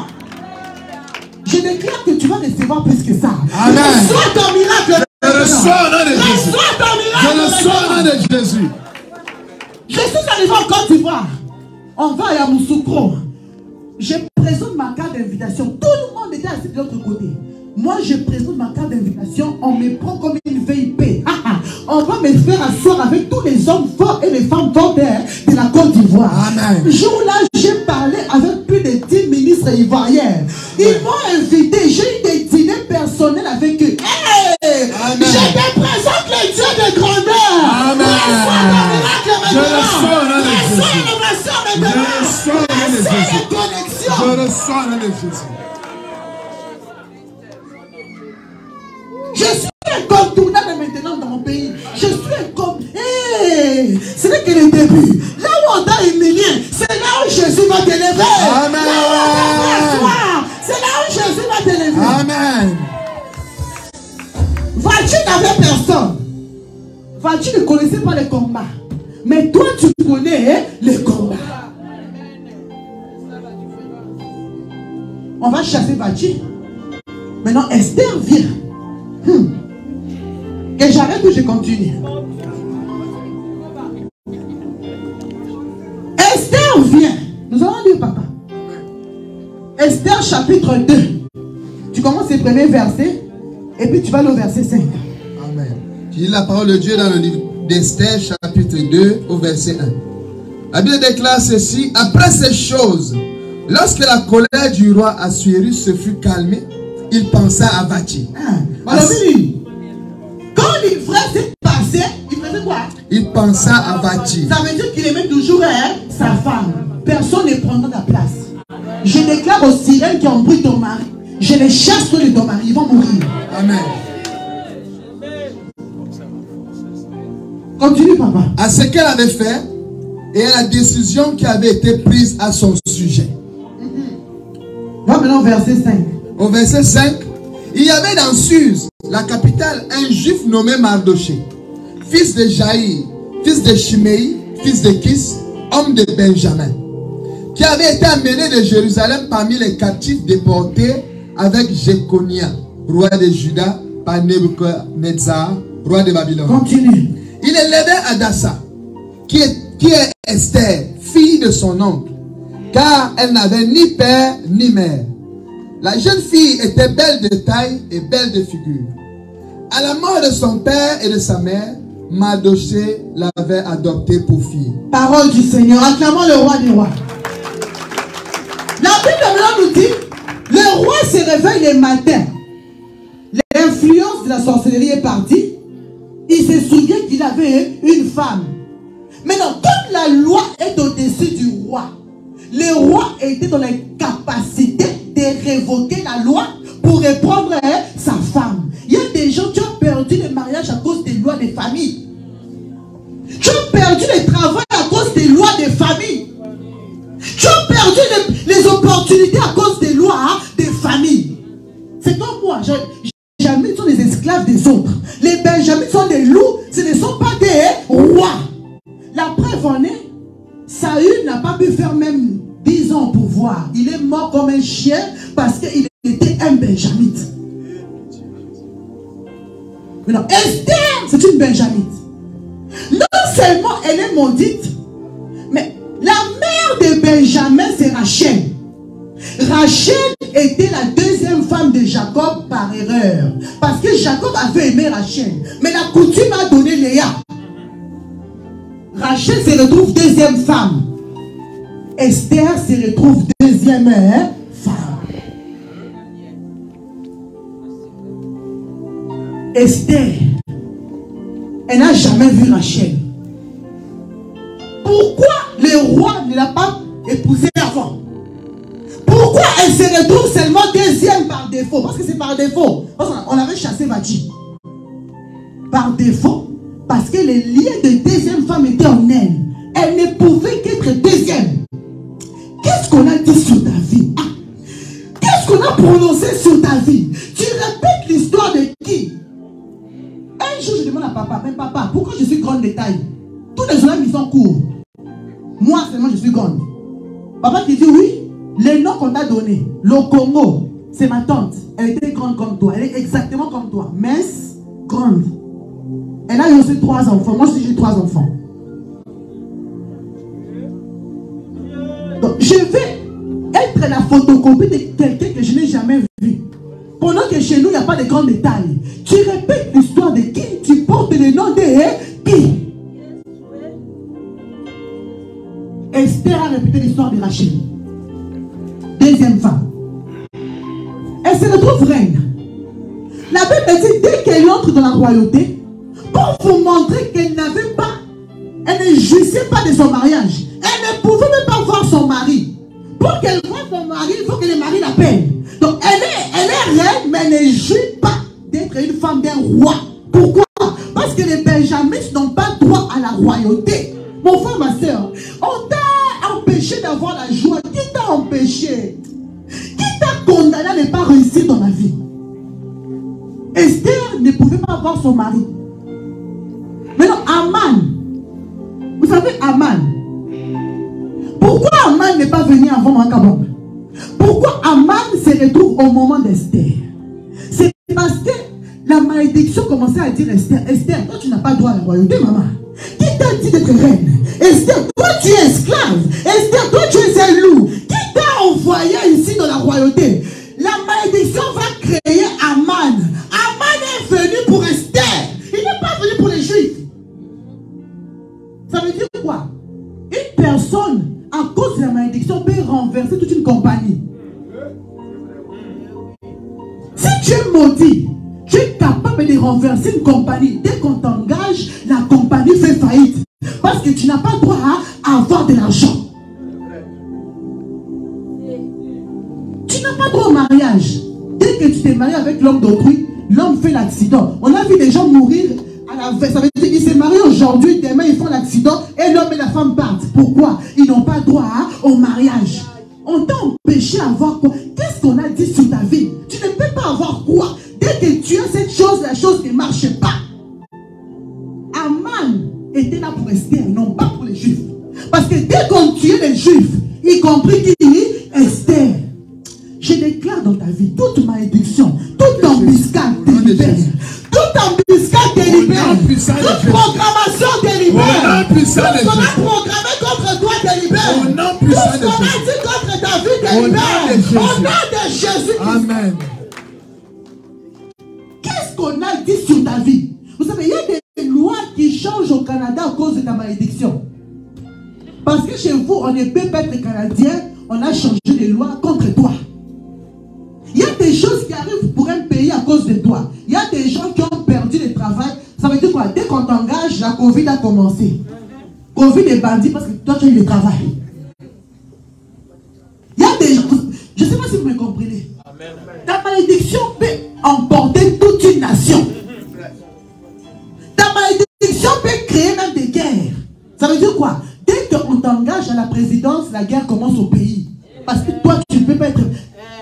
Je déclare que tu vas recevoir plus que ça. Reçois ton miracle. Reçois au nom de Jésus. Reçois ton miracle. Je reçois au nom de Jésus. Je suis arrivé en Côte d'Ivoire. On va à Yamoussoukro. Je présente ma carte d'invitation. Tout le monde était assis de l'autre côté. Moi, je présente ma carte d'invitation. On me prend comme une VIP. On va me faire asseoir avec tous les hommes forts et les femmes fortes de la Côte d'Ivoire. Amen. Jour-là, j'ai parlé avec plus de 10 ministres ivoiriens. Ils m'ont invité. J'ai eu des dîners personnels avec eux. Hey, je te présente le Dieu de grandeur. Amen. Je reçois au nom de Jésus. Je reçois au nom de Jésus. Je reçois au nom de Jésus. Je suis incontournable maintenant dans mon pays. Je suis incontournable. Hey, ce n'est que le début. Là où on t'a humilié, c'est là où Jésus va t'élever. Amen. C'est là où Jésus va t'élever. Amen. Valchi n'avait personne. Valchi ne connaissait pas les combats. Mais toi, tu connais les combats. On va chasser Valchi. Maintenant, Esther vient. Et j'arrête ou je continue? Esther vient. Nous allons lire, papa. Esther chapitre 2. Tu commences le premier verset et puis tu vas aller au verset 5. Amen. Tu lis la parole de Dieu dans le livre d'Esther chapitre 2 au verset 1. La Bible déclare ceci. Après ces choses, lorsque la colère du roi Assuérus se fut calmée, il pensa à Vachi. Quand les frères s'est passé, il faisait quoi? Il pensa à Vachi. Ça veut dire qu'il aimait toujours sa femme. Personne ne prendra ta place. Je déclare aux sirènes qui ont brûlé ton mari. Je les chasse de ton mari. Ils vont mourir. Amen. Continue, papa. À ce qu'elle avait fait et à la décision qui avait été prise à son sujet. Va maintenant au verset 5. Au verset 5, il y avait dans Suse, la capitale, un juif nommé Mardoché, fils de Jaïr, fils de Shimei, fils de Kis, homme de Benjamin, qui avait été amené de Jérusalem parmi les captifs déportés avec Jéconia, roi de Juda, par Nebuchadnezzar, roi de Babylone. Continue. Il élevait Adassa, qui est Esther, fille de son oncle, car elle n'avait ni père ni mère. La jeune fille était belle de taille et belle de figure. À la mort de son père et de sa mère, Mardoché l'avait adoptée pour fille. Parole du Seigneur. Acclamons le roi des rois. La Bible nous dit, le roi se réveille le matin. L'influence de la sorcellerie est partie. Il se souvient qu'il avait une femme. Maintenant, comme la loi est au-dessus du roi, le roi était dans la capacité de révoquer la loi pour reprendre sa femme. Il y a des gens qui ont perdu le mariage à cause des lois des familles. Tu as perdu le travail à cause des lois des familles. Tu as perdu les opportunités à cause des lois des familles. C'est comme moi. Les Benjamins sont des esclaves des autres. Les Benjamins sont des loups. Ce ne sont pas des rois. La preuve en est, Saül n'a pas pu faire même 10 ans au pouvoir. Il est mort comme un chien parce qu'il était un Benjamite. Maintenant, Esther, c'est une Benjamite. Non seulement elle est maudite, mais la mère de Benjamin, c'est Rachel. Rachel était la deuxième femme de Jacob par erreur. Parce que Jacob avait aimé Rachel. Mais la coutume a donné Léa. Rachel se retrouve deuxième femme. Esther se retrouve deuxième femme. Esther, elle n'a jamais vu Rachel. Pourquoi le roi ne l'a pas épousée avant? Pourquoi elle se retrouve seulement deuxième par défaut? Parce que c'est par défaut. Parce qu'on avait chassé Vati. Par défaut. Parce que les liens de deuxième femme étaient en elle. Elle ne pouvait qu'être deuxième. Qu'est-ce qu'on a dit sur ta vie? Qu'est-ce qu'on a prononcé sur ta vie? Tu répètes l'histoire de qui? Un jour, je demande à papa, mais papa, pourquoi je suis grande de taille? Tous les gens ils sont courts. Moi seulement, je suis grande. Papa qui dit oui, les noms qu'on t'a donné, le Congo, c'est ma tante. Elle était grande comme toi. Elle est exactement comme toi. Mince, grande. Elle a eu aussi 3 enfants. Moi aussi, j'ai 3 enfants. Donc, je vais être la photocopie de quelqu'un que je n'ai jamais vu. Pendant que chez nous, il n'y a pas de grande taille. Tu répètes l'histoire de qui? Tu portes le nom de qui? Esther a répété l'histoire de Rachel. Deuxième femme. Elle se retrouve reine. La Bible dit, dès qu'elle entre dans la royauté, pour vous montrer qu'elle n'avait pas, elle ne jouissait pas de son mariage. Elle ne pouvait même pas voir son mari. Pour qu'elle voie son mari, il faut que le mari l'appelle. Donc elle est reine, mais elle ne jouit pas d'être une femme d'un roi. Pourquoi? Parce que les Benjamites n'ont pas droit à la royauté. Mon frère, ma soeur, on t'a empêché d'avoir la joie. Qui t'a empêché? Qui t'a condamné à ne pas réussir dans la vie? Esther ne pouvait pas voir son mari. Maintenant, Aman. Vous savez, Aman. Pourquoi Aman n'est pas venu avant Makabon? Pourquoi Aman se retrouve au moment d'Esther? C'est parce que la malédiction commençait à dire Esther, Esther, toi tu n'as pas droit à la royauté, maman. Qui t'a dit d'être reine? Esther, toi tu es esclave. Esther, toi tu es un loup. Qui t'a envoyé ici dans la royauté? La malédiction va créer Aman. Aman est venu pour Esther. Il n'est pas venu pour les Juifs. Ça veut dire quoi? Une personne, à cause de la malédiction, peut renverser toute une compagnie. Si tu es maudit, tu es capable de renverser une compagnie. Dès qu'on t'engage, la compagnie fait faillite. Parce que tu n'as pas droit à avoir de l'argent. Tu n'as pas droit au mariage. Dès que tu t'es marié avec l'homme d'autrui, l'homme fait l'accident. On a vu des gens mourir à la veille. Ça veut dire qu'ils se marient aujourd'hui, demain ils font l'accident et l'homme et la femme partent. Pourquoi? Ils n'ont pas droit au mariage. On t'a empêché d'avoir quoi? Qu'est-ce qu'on a dit sur ta vie? Tu ne peux pas avoir quoi? Dès que tu as cette chose, la chose ne marche pas. Aman était là pour Esther, non pas pour les Juifs. Parce que dès qu'on tuait les Juifs, y compris qui? Esther. Je déclare dans ta vie toute malédiction, toute embuscade délibère. Toute embuscade délibère. Toute programmation délibère. Tout ce qu'on a programmé contre toi délibère. Tout ce qu'on a dit contre ta vie délibère. Au nom de Jésus. Amen. Qu'est-ce qu'on a dit sur ta vie? Vous savez, il y a des lois qui changent au Canada à cause de ta malédiction. Parce que chez vous, on ne peut pas être canadien, on a changé les lois contre toi. Il y a des choses qui arrivent pour un pays à cause de toi. Il y a des gens qui ont perdu le travail. Ça veut dire quoi? Dès qu'on t'engage, la Covid a commencé. Covid est bandit parce que toi, tu as eu le travail. Il y a des gens... Je ne sais pas si vous me comprenez. Ta malédiction peut emporter toute une nation. Ta malédiction peut créer même des guerres. Ça veut dire quoi? Dès qu'on t'engage à la présidence, la guerre commence au pays. Parce que toi, tu ne peux pas être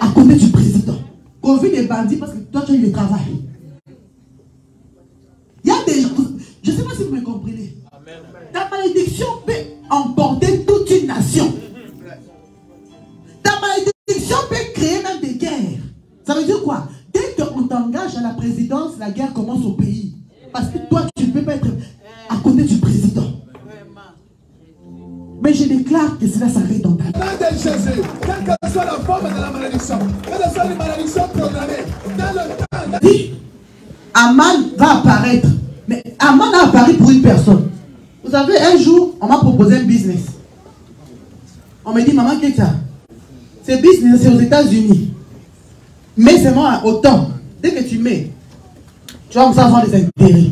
à côté du président. Covid est bandit parce que toi, tu as eu le travail. Il y a des gens... Je ne sais pas si vous me comprenez. Ta malédiction peut emporter toute une nation. Ta malédiction peut créer même des guerres. Ça veut dire quoi? Dès qu'on t'engage à la présidence, la guerre commence au pays. Parce que toi, tu ne peux pas être à côté du président. Mais je déclare que cela s'arrête dans ta vie. Au nom de Jésus, quelle que soit la forme de la malédiction, quelle que soit les malédictions programmées, dans le temps. Aman va apparaître. Mais Aman a apparu pour une personne. Vous savez, un jour, on m'a proposé un business. On me dit, maman Ketia, ce business, c'est aux États-Unis. Mais c'est moi autant. Dès que tu mets, tu vas avoir des intérêts.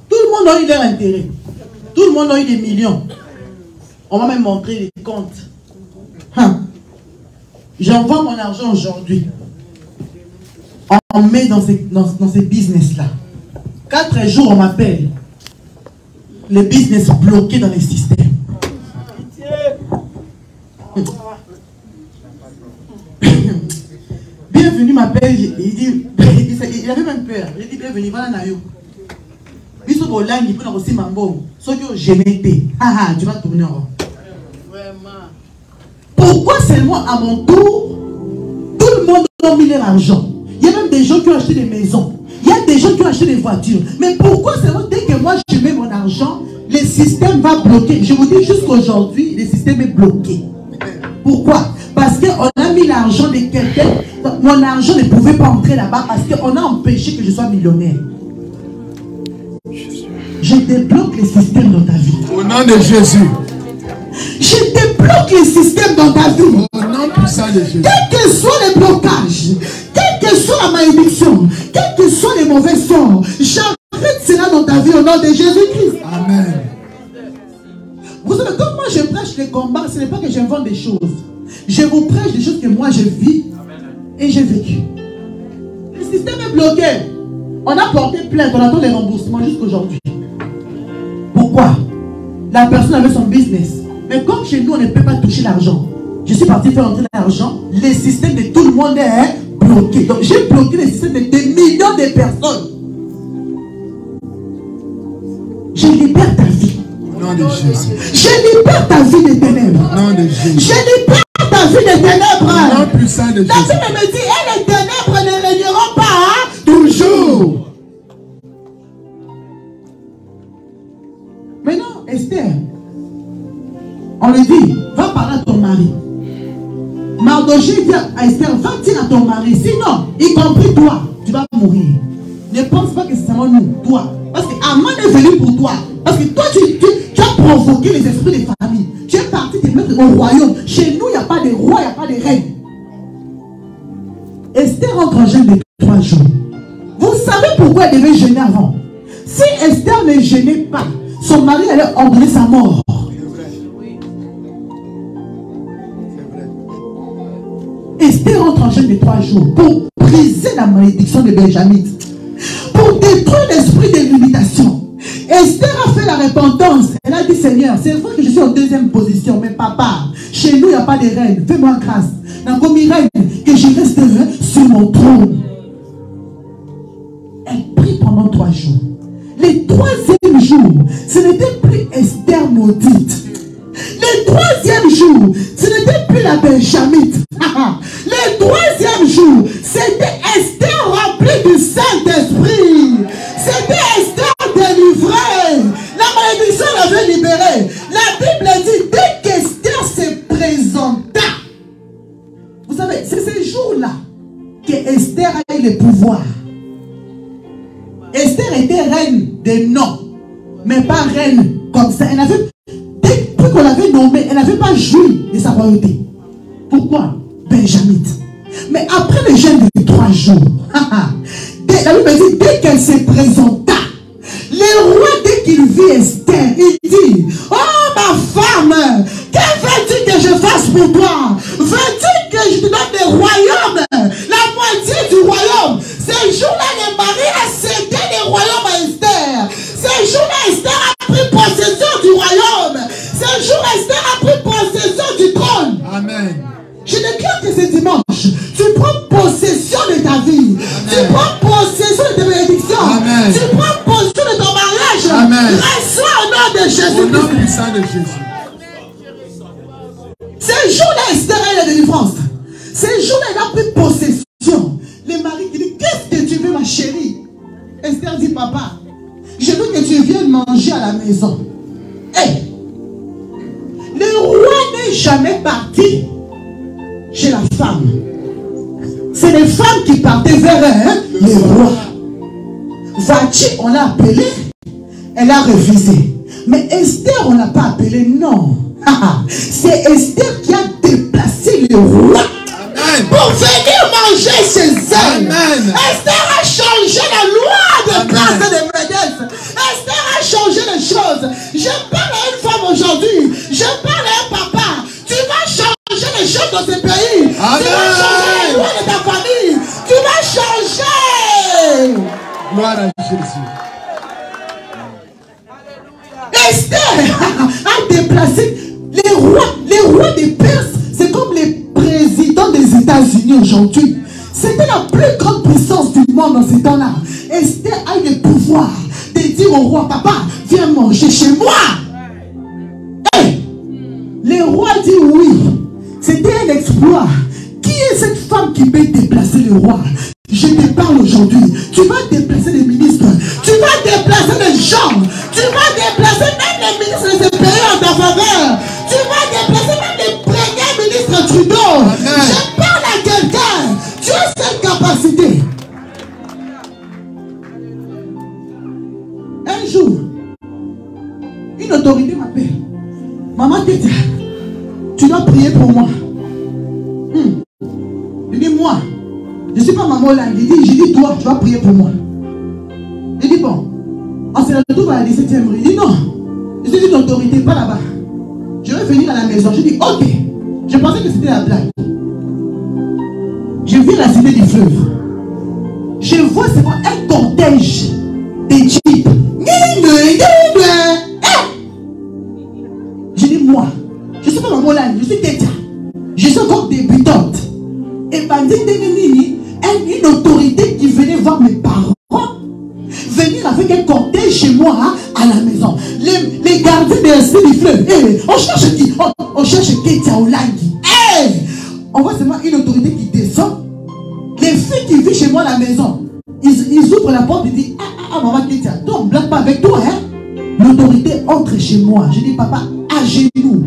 Tout le monde a eu leur intérêt. Tout le monde a eu des millions. On va même montrer les comptes. J'envoie mon argent aujourd'hui. On met dans ces business-là. 4 jours, on m'appelle. Le business bloqué dans les systèmes. Bienvenue, m'appelle. Il avait même peur. Il dit bienvenue, voilà Nayo. Biso bolangi pour nous aussi mambo. Soki GMT. Tu vas tourner en rond. Pourquoi seulement à mon tour, tout le monde a mis leur argent? Il y a même des gens qui ont acheté des maisons. Il y a des gens qui ont acheté des voitures. Mais pourquoi seulement dès que moi je mets mon argent, le système va bloquer? Je vous dis jusqu'aujourd'hui, le système est bloqué. Pourquoi? Parce qu'on a mis l'argent de quelqu'un. Mon argent ne pouvait pas entrer là-bas parce qu'on a empêché que je sois millionnaire. Je débloque les systèmes dans ta vie. Au nom de Jésus. Je débloque les systèmes dans ta vie. Au nom puissant de Jésus. Quels que soient les blocages, quelle que soit la malédiction, quels que soient les mauvais sorts, j'arrête cela dans ta vie au nom de Jésus-Christ. Amen. Vous savez, quand moi je prêche les combats, ce n'est pas que j'invente des choses. Je vous prêche des choses que moi je vis et j'ai vécu. Le système est bloqué. On a porté plainte, on attend les remboursements jusqu'aujourd'hui. Pourquoi? La personne avait son business. Mais comme chez nous, on ne peut pas toucher l'argent. Je suis parti faire entrer l'argent. Le système de tout le monde est bloqué. Donc j'ai bloqué le système de des millions de personnes. Je libère ta vie. Au nom de Jésus. Je libère ta vie des ténèbres. Au nom de Jésus. Je libère ta vie des ténèbres. Au nom puissant de Jésus. La Bible me dit, et les ténèbres ne régneront pas toujours. Maintenant, Esther, on lui dit, va parler à ton mari. Mardochée dit à Esther, va dire à ton mari, sinon, y compris toi, tu vas mourir. Ne pense pas que c'est seulement nous, toi. Parce que Aman est venu pour toi. Parce que toi, tu as provoqué les esprits des familles. Tu es parti te mettre au royaume. Chez nous, il n'y a pas de roi, il n'y a pas de reine. Esther rentre en jeûne de 3 jours. Vous savez pourquoi elle devait jeûner avant? Si Esther ne jeûnait pas, son mari allait ordonner sa mort. Esther rentre en jeûne de 3 jours pour briser la malédiction de Benjamin, pour détruire l'esprit de l'imitation. Esther a fait la repentance. Elle a dit, Seigneur, c'est vrai que je suis en 2e position, mais papa, chez nous, il n'y a pas de reine. Fais-moi grâce. Dans comme reine, que je reste sur mon trône. Elle prie pendant 3 jours. Le 3e jour, ce n'était plus Esther maudite. Le 3e jour, ce n'était plus la Benjamite. Le 3e jour, c'était Esther remplie du Saint-Esprit. C'était Esther délivrée. La malédiction l'avait libérée. La Bible dit, dès qu'Esther se présenta, vous savez, c'est ce jour-là que Esther a eu le pouvoir. Esther était reine de nom, mais pas reine comme ça. Elle avait, depuis qu'on l'avait nommée, elle n'avait pas joui de sa royauté. Pourquoi? Benjamite. Mais après le jeûne de 3 jours, la Bible dit, dès qu'elle se présenta, le roi, dès qu'il vit Esther, il dit, oh ma femme, que veux-tu que je fasse pour toi? Veux-tu que je te donne le royaume, la moitié du royaume? Ce jour-là, le mari a cédé le royaume à Esther. Ce jour-là, Esther a pris possession du royaume. Ce jour-là, Esther a pris possession du trône. Amen. Je déclare que ce dimanche, tu prends possession de ta vie. Amen. Tu prends possession de tes bénédictions. Amen. Tu prends possession de ton mariage. Amen. Reçois au nom de Jésus. Au nom puissant de Jésus. Ce jour-là, Esther a la délivrance. Ce jour-là, elle a pris possession. Le mari qui dit, qu'est-ce que tu veux, ma chérie? Esther dit, papa, je veux que tu viennes manger à la maison. Hey, jamais parti chez la femme. C'est les femmes qui partaient vers les rois. Vati, on l'a appelée, elle a refusé. Mais Esther, on ne l'a pas appelée, non. C'est Esther qui a déplacé le roi pour venir manger chez elle. Esther a changé la loi de place de Médès. Esther a changé les choses. Je parle à une femme aujourd'hui. Je parle à un papa. Tu vas changer les choses dans ce pays. Tu vas changer la loi de ta famille. Tu vas changer. Gloire à Jésus. Esther a déplacé les rois des Perses. C'est comme les présidents des États-Unis aujourd'hui. C'était la plus grande puissance du monde dans ces temps-là. Esther a eu le pouvoir de dire au roi, papa, viens manger chez moi. Hey, le roi dit oui. C'était un exploit. Qui est cette femme qui peut déplacer le roi? Je te parle aujourd'hui. Tu vas déplacer les ministres. Tu vas déplacer les gens. Tu vas déplacer même les ministres de ce pays en ta faveur. Tu vas déplacer même les premiers ministres Trudeau. Je parle à quelqu'un. Tu as cette capacité. Un jour, une autorité m'appelle. Maman Tétia, tu dois prier pour moi. Je dis moi. Je ne suis pas maman là. J'ai dit toi, tu vas prier pour moi. Il dit bon. On se retrouve à la 17e rue. Il dit non. Je suis une autorité, pas là-bas. Je vais venir à la maison. Je dis ok. Je pensais que c'était la blague. Je viens à la cité du fleuve. Je vois seulement un cortège de jeeps. Je dis moi. Je ne suis pas maman là. Je suis Tétia. Je suis encore débutante. Et une autorité qui venait voir mes parents venir avec un cortège chez moi à la maison. Les gardiens de la du fleuve. On cherche qui? On cherche Kétia Olangi. On voit seulement une autorité qui descend. Les filles qui vivent chez moi à la maison, ils ouvrent la porte et disent maman Kétia, toi on ne blague pas avec toi. L'autorité entre chez moi. Je dis papa, à genoux.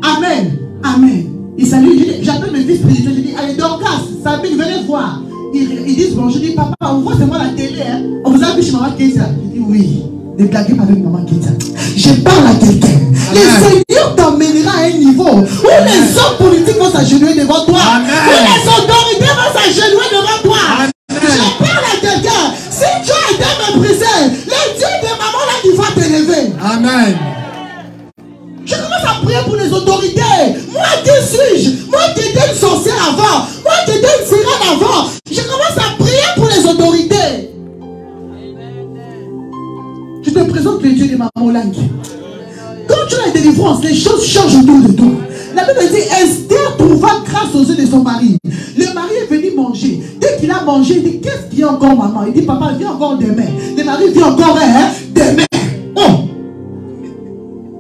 Amen. Amen. Il salue. J'appelle mes vice-présidents. Je dis, allez, Dorcas, Sabine, venez voir. Ils disent, bon, je dis, papa, on voit seulement la télé. On vous a vu chez maman Kétia. Je dis, oui. Ne blaguez pas avec maman Kétia. Je parle à quelqu'un. Le Seigneur t'emmènera à un niveau où les hommes politiques vont s'agenouiller devant toi. Où les autorités vont s'agenouiller devant toi. Je parle à quelqu'un. Si tu as été méprisé, le Dieu de maman là, il va t'élever. Amen. Je commence à prier pour les autorités. Moi qui suis-je? Moi qui étais une sorcière avant. Moi qui étais une sirène avant. Je commence à prier pour les autorités. Je te présente le Dieu de Maman Olangi. Quand tu as une délivrance, les choses changent autour de toi. La Bible dit, Esther trouva grâce aux yeux de son mari. Le mari est venu manger. Dès qu'il a mangé, il dit, qu'est-ce qu'il y a encore maman? Il dit, papa, viens encore demain. Le mari vient encore demain. Oh!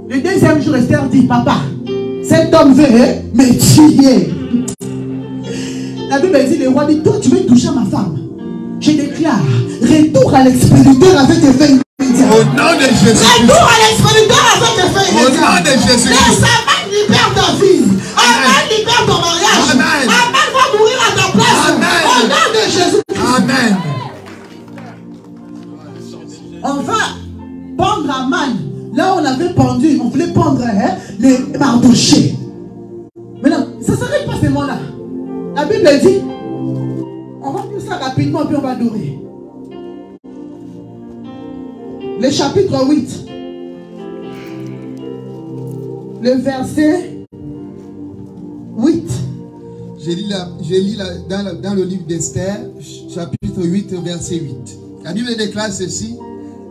Le deuxième jour, Esther dit, papa, cet homme veut me tuer. La Bible dit, le roi dit, toi tu veux toucher ma femme. Je déclare, retour à l'expéditeur avec effet immédiat. Au nom de Jésus. Retour à l'expéditeur avec effet immédiat. Au nom de Jésus. Laisse Amen libère ta vie. Amen libère ton mariage. Amen. Amen va mourir à ta place. Amen. Au nom de Jésus. Amen. On va pendre Aman. Là, on avait pendu, on voulait pendre les Mardoché. Maintenant, ça ne s'arrête pas seulement là. La Bible dit, on va faire ça rapidement, puis on va adorer. Le chapitre 8, le verset 8. Je lis dans le livre d'Esther, chapitre 8, verset 8. La Bible déclare ceci.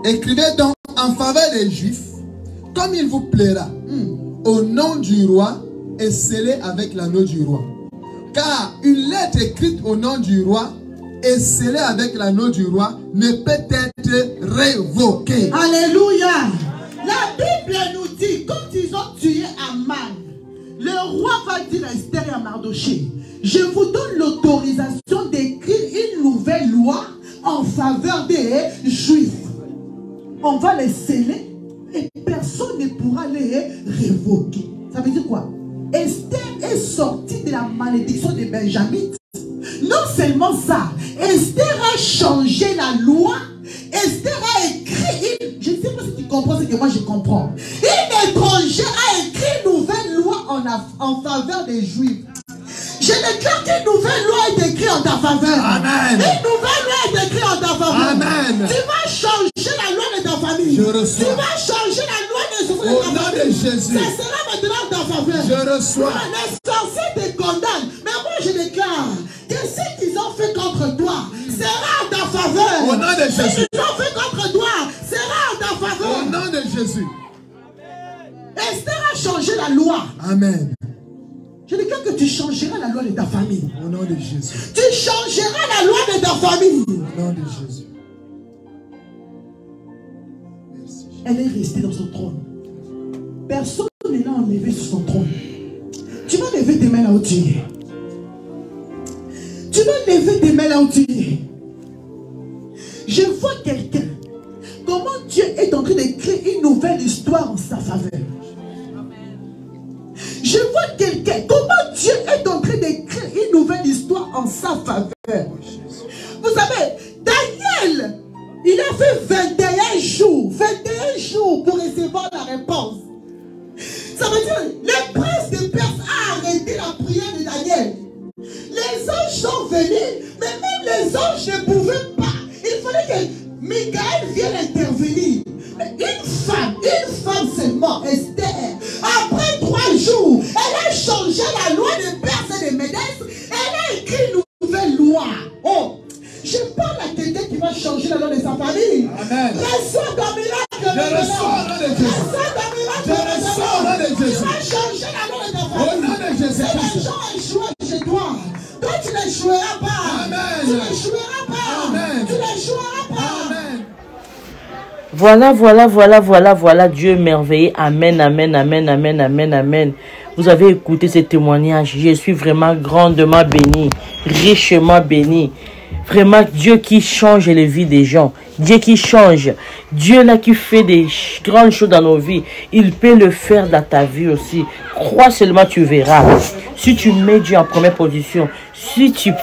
Écrivez donc en faveur des Juifs, comme il vous plaira, au nom du roi et scellé avec l'anneau du roi. Car une lettre écrite au nom du roi et scellée avec l'anneau du roi ne peut être révoquée. Alléluia. La Bible nous dit, quand ils ont tué Aman, le roi va dire à Esther et à Mardoché, je vous donne l'autorisation d'écrire une nouvelle loi en faveur des Juifs. on va les sceller et personne ne pourra les révoquer. Ça veut dire quoi? Esther est sortie de la malédiction des Benjamites. Non seulement ça, Esther a changé la loi. Esther a écrit, je ne sais pas si tu comprends ce que moi je comprends. Une étrangère a écrit une nouvelle loi en faveur des Juifs. Je déclare qu'une nouvelle loi est écrite en ta faveur. Amen. Une nouvelle loi est écrite en ta faveur. Amen. Tu vas changer la loi de ta famille. Je reçois. Tu vas changer la loi de ta famille. Au nom de Jésus. Ça sera maintenant en ta faveur. Je reçois. Les sorciers te condamnent. Mais moi je déclare que ce qu'ils ont fait contre toi sera en ta faveur. Au nom de Jésus. Ce qu'ils ont fait contre toi sera en ta faveur. Au nom de Jésus. Esther a changé la loi. Amen. Je déclare que tu changeras la loi de ta famille. Au nom de Jésus. Tu changeras la loi de ta famille. Au nom de Jésus. Merci. Elle est restée dans son trône. Personne ne l'a enlevée sur son trône. Tu vas lever tes mains là où tu es. Tu vas lever tes mains là où tu es. Je vois quelqu'un. Comment Dieu est en train de créer une nouvelle histoire en sa faveur. Je vois quelqu'un. Comment Dieu est en train de créer une nouvelle histoire en sa faveur. Vous savez, Daniel, il a fait 21 jours. 21 jours pour recevoir la réponse. Ça veut dire, le prince de Perse a arrêté la prière de Daniel. Les anges sont venus, mais même les anges ne pouvaient pas. Il fallait que Michael vienne intervenir. Mais une femme seulement, Esther, après 3 jours, elle a changé la loi de Perse et de Médès. Elle a écrit une nouvelle loi. Oh, je parle à quelqu'un qui va changer la loi de sa famille. Amen. Reçois ton miracle. Je reçois au nom de Jésus. Reçois ton miracle. Je reçois au nom de Tu Jésus. vas changer la loi de ta Au famille. nom de Jésus. Si les gens échouent chez toi, toi tu n'échoueras pas. Amen. Tu n'échoueras pas. Amen. Tu n'échoueras pas. Amen. Voilà, Dieu merveilleux. Amen, amen, amen, amen, amen, amen. Vous avez écouté ce témoignage. Je suis vraiment grandement béni, richement béni. Vraiment, Dieu qui change les vies des gens. Dieu qui change. Dieu là qui fait des grandes choses dans nos vies. Il peut le faire dans ta vie aussi. Crois seulement, tu verras. Si tu mets Dieu en première position, si tu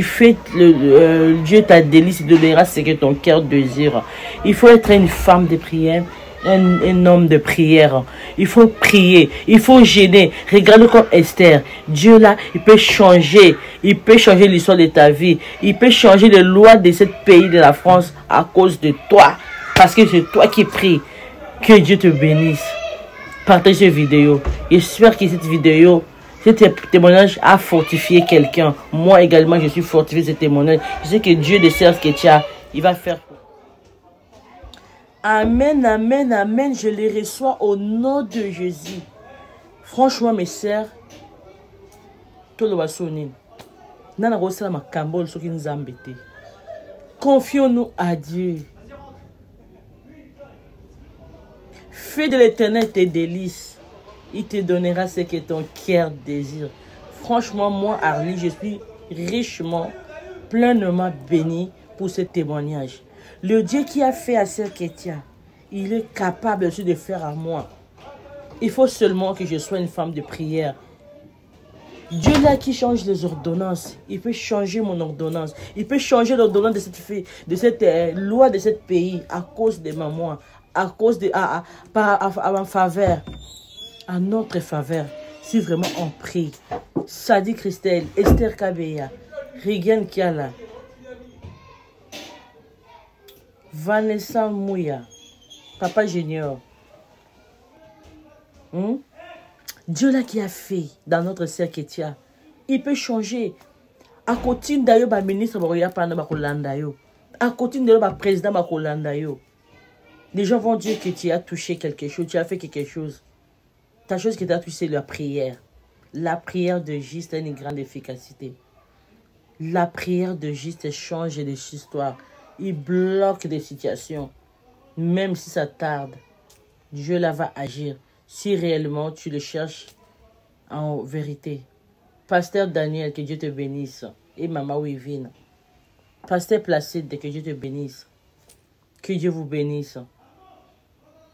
fais Dieu ta délice, il te donnera ce que ton cœur désire. Il faut être une femme de prière. Un homme de prière. Il faut prier. Il faut gêner. Regarde comme Esther. Dieu là, il peut changer. Il peut changer l'histoire de ta vie. Il peut changer les lois de ce pays de la France à cause de toi. Parce que c'est toi qui pries. Que Dieu te bénisse. Partage cette vidéo. J'espère que cette vidéo, ce témoignage a fortifié quelqu'un. Moi également, je suis fortifié de ce témoignage. Je sais que Dieu de Serge Ketia, il va faire. Amen, amen, amen. Je les reçois au nom de Jésus. Franchement, mes sœurs, tout le monde nana rosala makambo soki nzambe te. Confions-nous à Dieu. Fais de l'Éternel tes délices. Il te donnera ce que ton cœur désire. Franchement, moi, Arlie, je suis richement, pleinement béni pour ce témoignage. Le Dieu qui a fait à Sœur Ketia, il est capable aussi de faire à moi. Il faut seulement que je sois une femme de prière. Dieu là qui change les ordonnances, il peut changer mon ordonnance. Il peut changer l'ordonnance de cette loi de ce pays à cause de maman, à cause de à ma faveur, à notre faveur. Si vraiment on prie. Sadi Christelle, Esther Kabeya, Rigen Kiala, Vanessa Mouya, Papa Junior. Dieu là qui a fait dans notre Sœur Ketia, il peut changer. À côté d'ailleurs, le ministre à côté de le président les gens vont dire que tu as touché quelque chose, tu as fait quelque chose. Ta chose qui t'a touché, c'est la prière. La prière de juste a une grande efficacité. La prière de juste change des histoires. Il bloque des situations. Même si ça tarde, Dieu là va agir. Si réellement tu le cherches en vérité. Pasteur Daniel, que Dieu te bénisse. Et Maman Wivine. Pasteur Placide, que Dieu te bénisse. Que Dieu vous bénisse.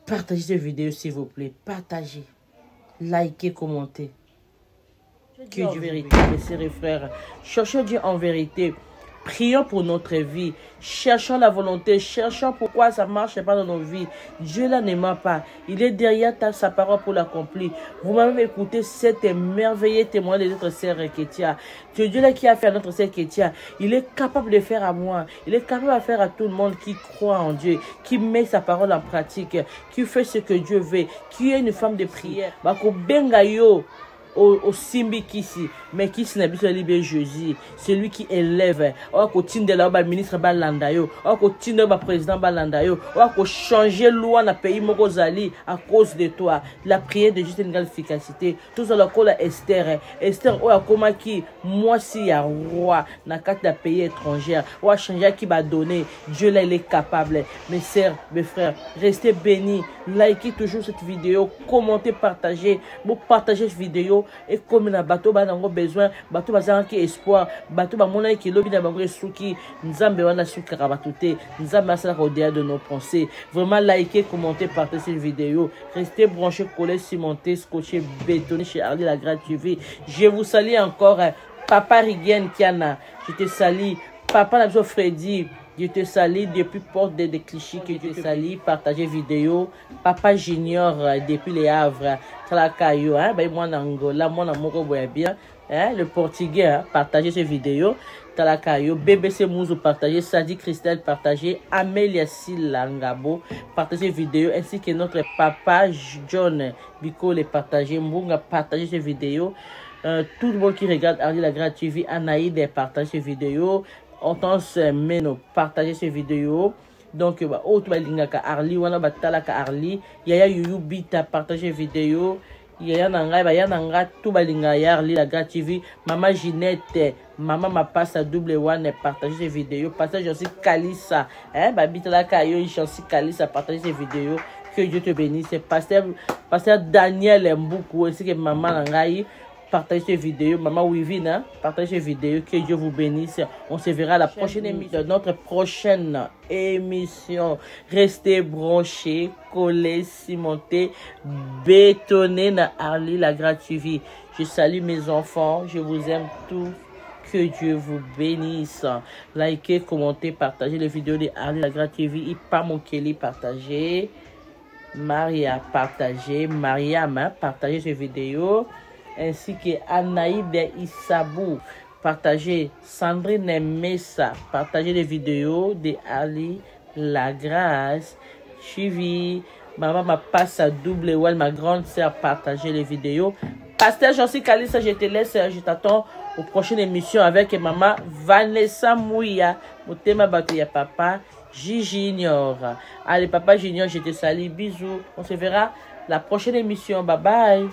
Partagez cette vidéo, s'il vous plaît. Partagez. Likez, commentez. Que Dieu vérité, mes sœurs et frères. Cherchons Dieu en vérité. Prions pour notre vie. Cherchons la volonté. Cherchons pourquoi ça ne marche pas dans nos vies. Dieu là ne ment pas. Il est derrière sa parole pour l'accomplir. Vous m'avez écouté cet merveilleux témoin de notre sœur Ketia. C'est Dieu là qui a fait à notre sœur Ketia. Il est capable de faire à moi. Il est capable de faire à tout le monde qui croit en Dieu, qui met sa parole en pratique, qui fait ce que Dieu veut, qui est une femme de prière. Bako bengayo. Au Simbi Kisi, mais Kisi n'a pas libéré Jésus, c'est lui qui élève. On va de la ministre Balandayo, on va président Balandayo, on va changer loi dans le pays Mogozali à cause de toi. La prière de juste une grande efficacité. Tout ça, le col Esther. Esther, on a comment qui, moi, si y a roi, dans le pays étranger, on va changer qui va donner. Dieu là, il est capable. Mes sœurs, mes frères, restez bénis. Likez toujours cette vidéo, commentez, partagez. Vous partagez cette vidéo. Et comme na bateau ba nango besoin bateau bazanga ki espoir bateau ba mona ki lobi na bango suki nzambe wana suki rabatute nzambe asala rodea de nos pensées. Vraiment likez, commentez, partagez cette vidéo, restez branchés, collés, cimentés, scotchés, bétonnés chez Arlie la Grâce TV. Je vous salue encore Papa Riguen Kiana, je te salue Papa Nabso Freddy. Je te salue depuis Porte de Clichy, que je te salue, partagez vidéo. Papa Junior depuis les Havres, Talakayo, hein, ben moi en Angola, moi en Moko bien, hein, le portugais, hein, partagez ces vidéos. Talakayo, BBC Mouzo, partagez, Sadi Christelle, partagez, Amélia Silangabo, partagez vidéo, ainsi que notre papa John Biko, les partagez, Mbunga, partagez ces vidéos. Tout le monde qui regarde Arlie la Grâce TV, Anaïde, partagez ces vidéos. Hortense Meno, partagez ces vidéos. Donc, autre balingaka Arlie, wana batalaka Arlie, Yaya Yuyu Bita, partagez vidéo. Yaya Nanga, tout balinga Arlie la Grâce TV. Maman Ginette, maman ma passe à double one, partagez ces vidéos. Passage aussi Kalissa, hein, babita la kayo, aussi Kalissa, partagez ces vidéos. Que Dieu te bénisse. Pasteur Daniel Mboukou, ainsi que maman Nangaï. Partagez cette vidéo, Maman Wivina, partagez cette vidéo, que Dieu vous bénisse. On se verra à la prochaine émission, notre prochaine émission. Restez branchés, collés, cimentés, bétonnés dans Arlie la Grâce TV. Je salue mes enfants, je vous aime tous. Que Dieu vous bénisse. Likez, commentez, partagez les vidéos de Arlie la Grâce TV. Ipa Mokeli, partagez. Maria, partagez. Mariam, partagez ces vidéos. Ainsi que Anaïde Issabou, partagez. Sandrine Messa, partagez les vidéos de Arlie la Grâce TV. Maman ma passe à double well, ma grande sœur, partagez les vidéos. Pasteur Jancy Kalissa, je te laisse, je t'attends aux prochaines émissions avec maman Vanessa Mouya, Motema Batuya Papa Gigi Junior. Allez, Papa Junior, je te salue, bisous. On se verra la prochaine émission. Bye bye.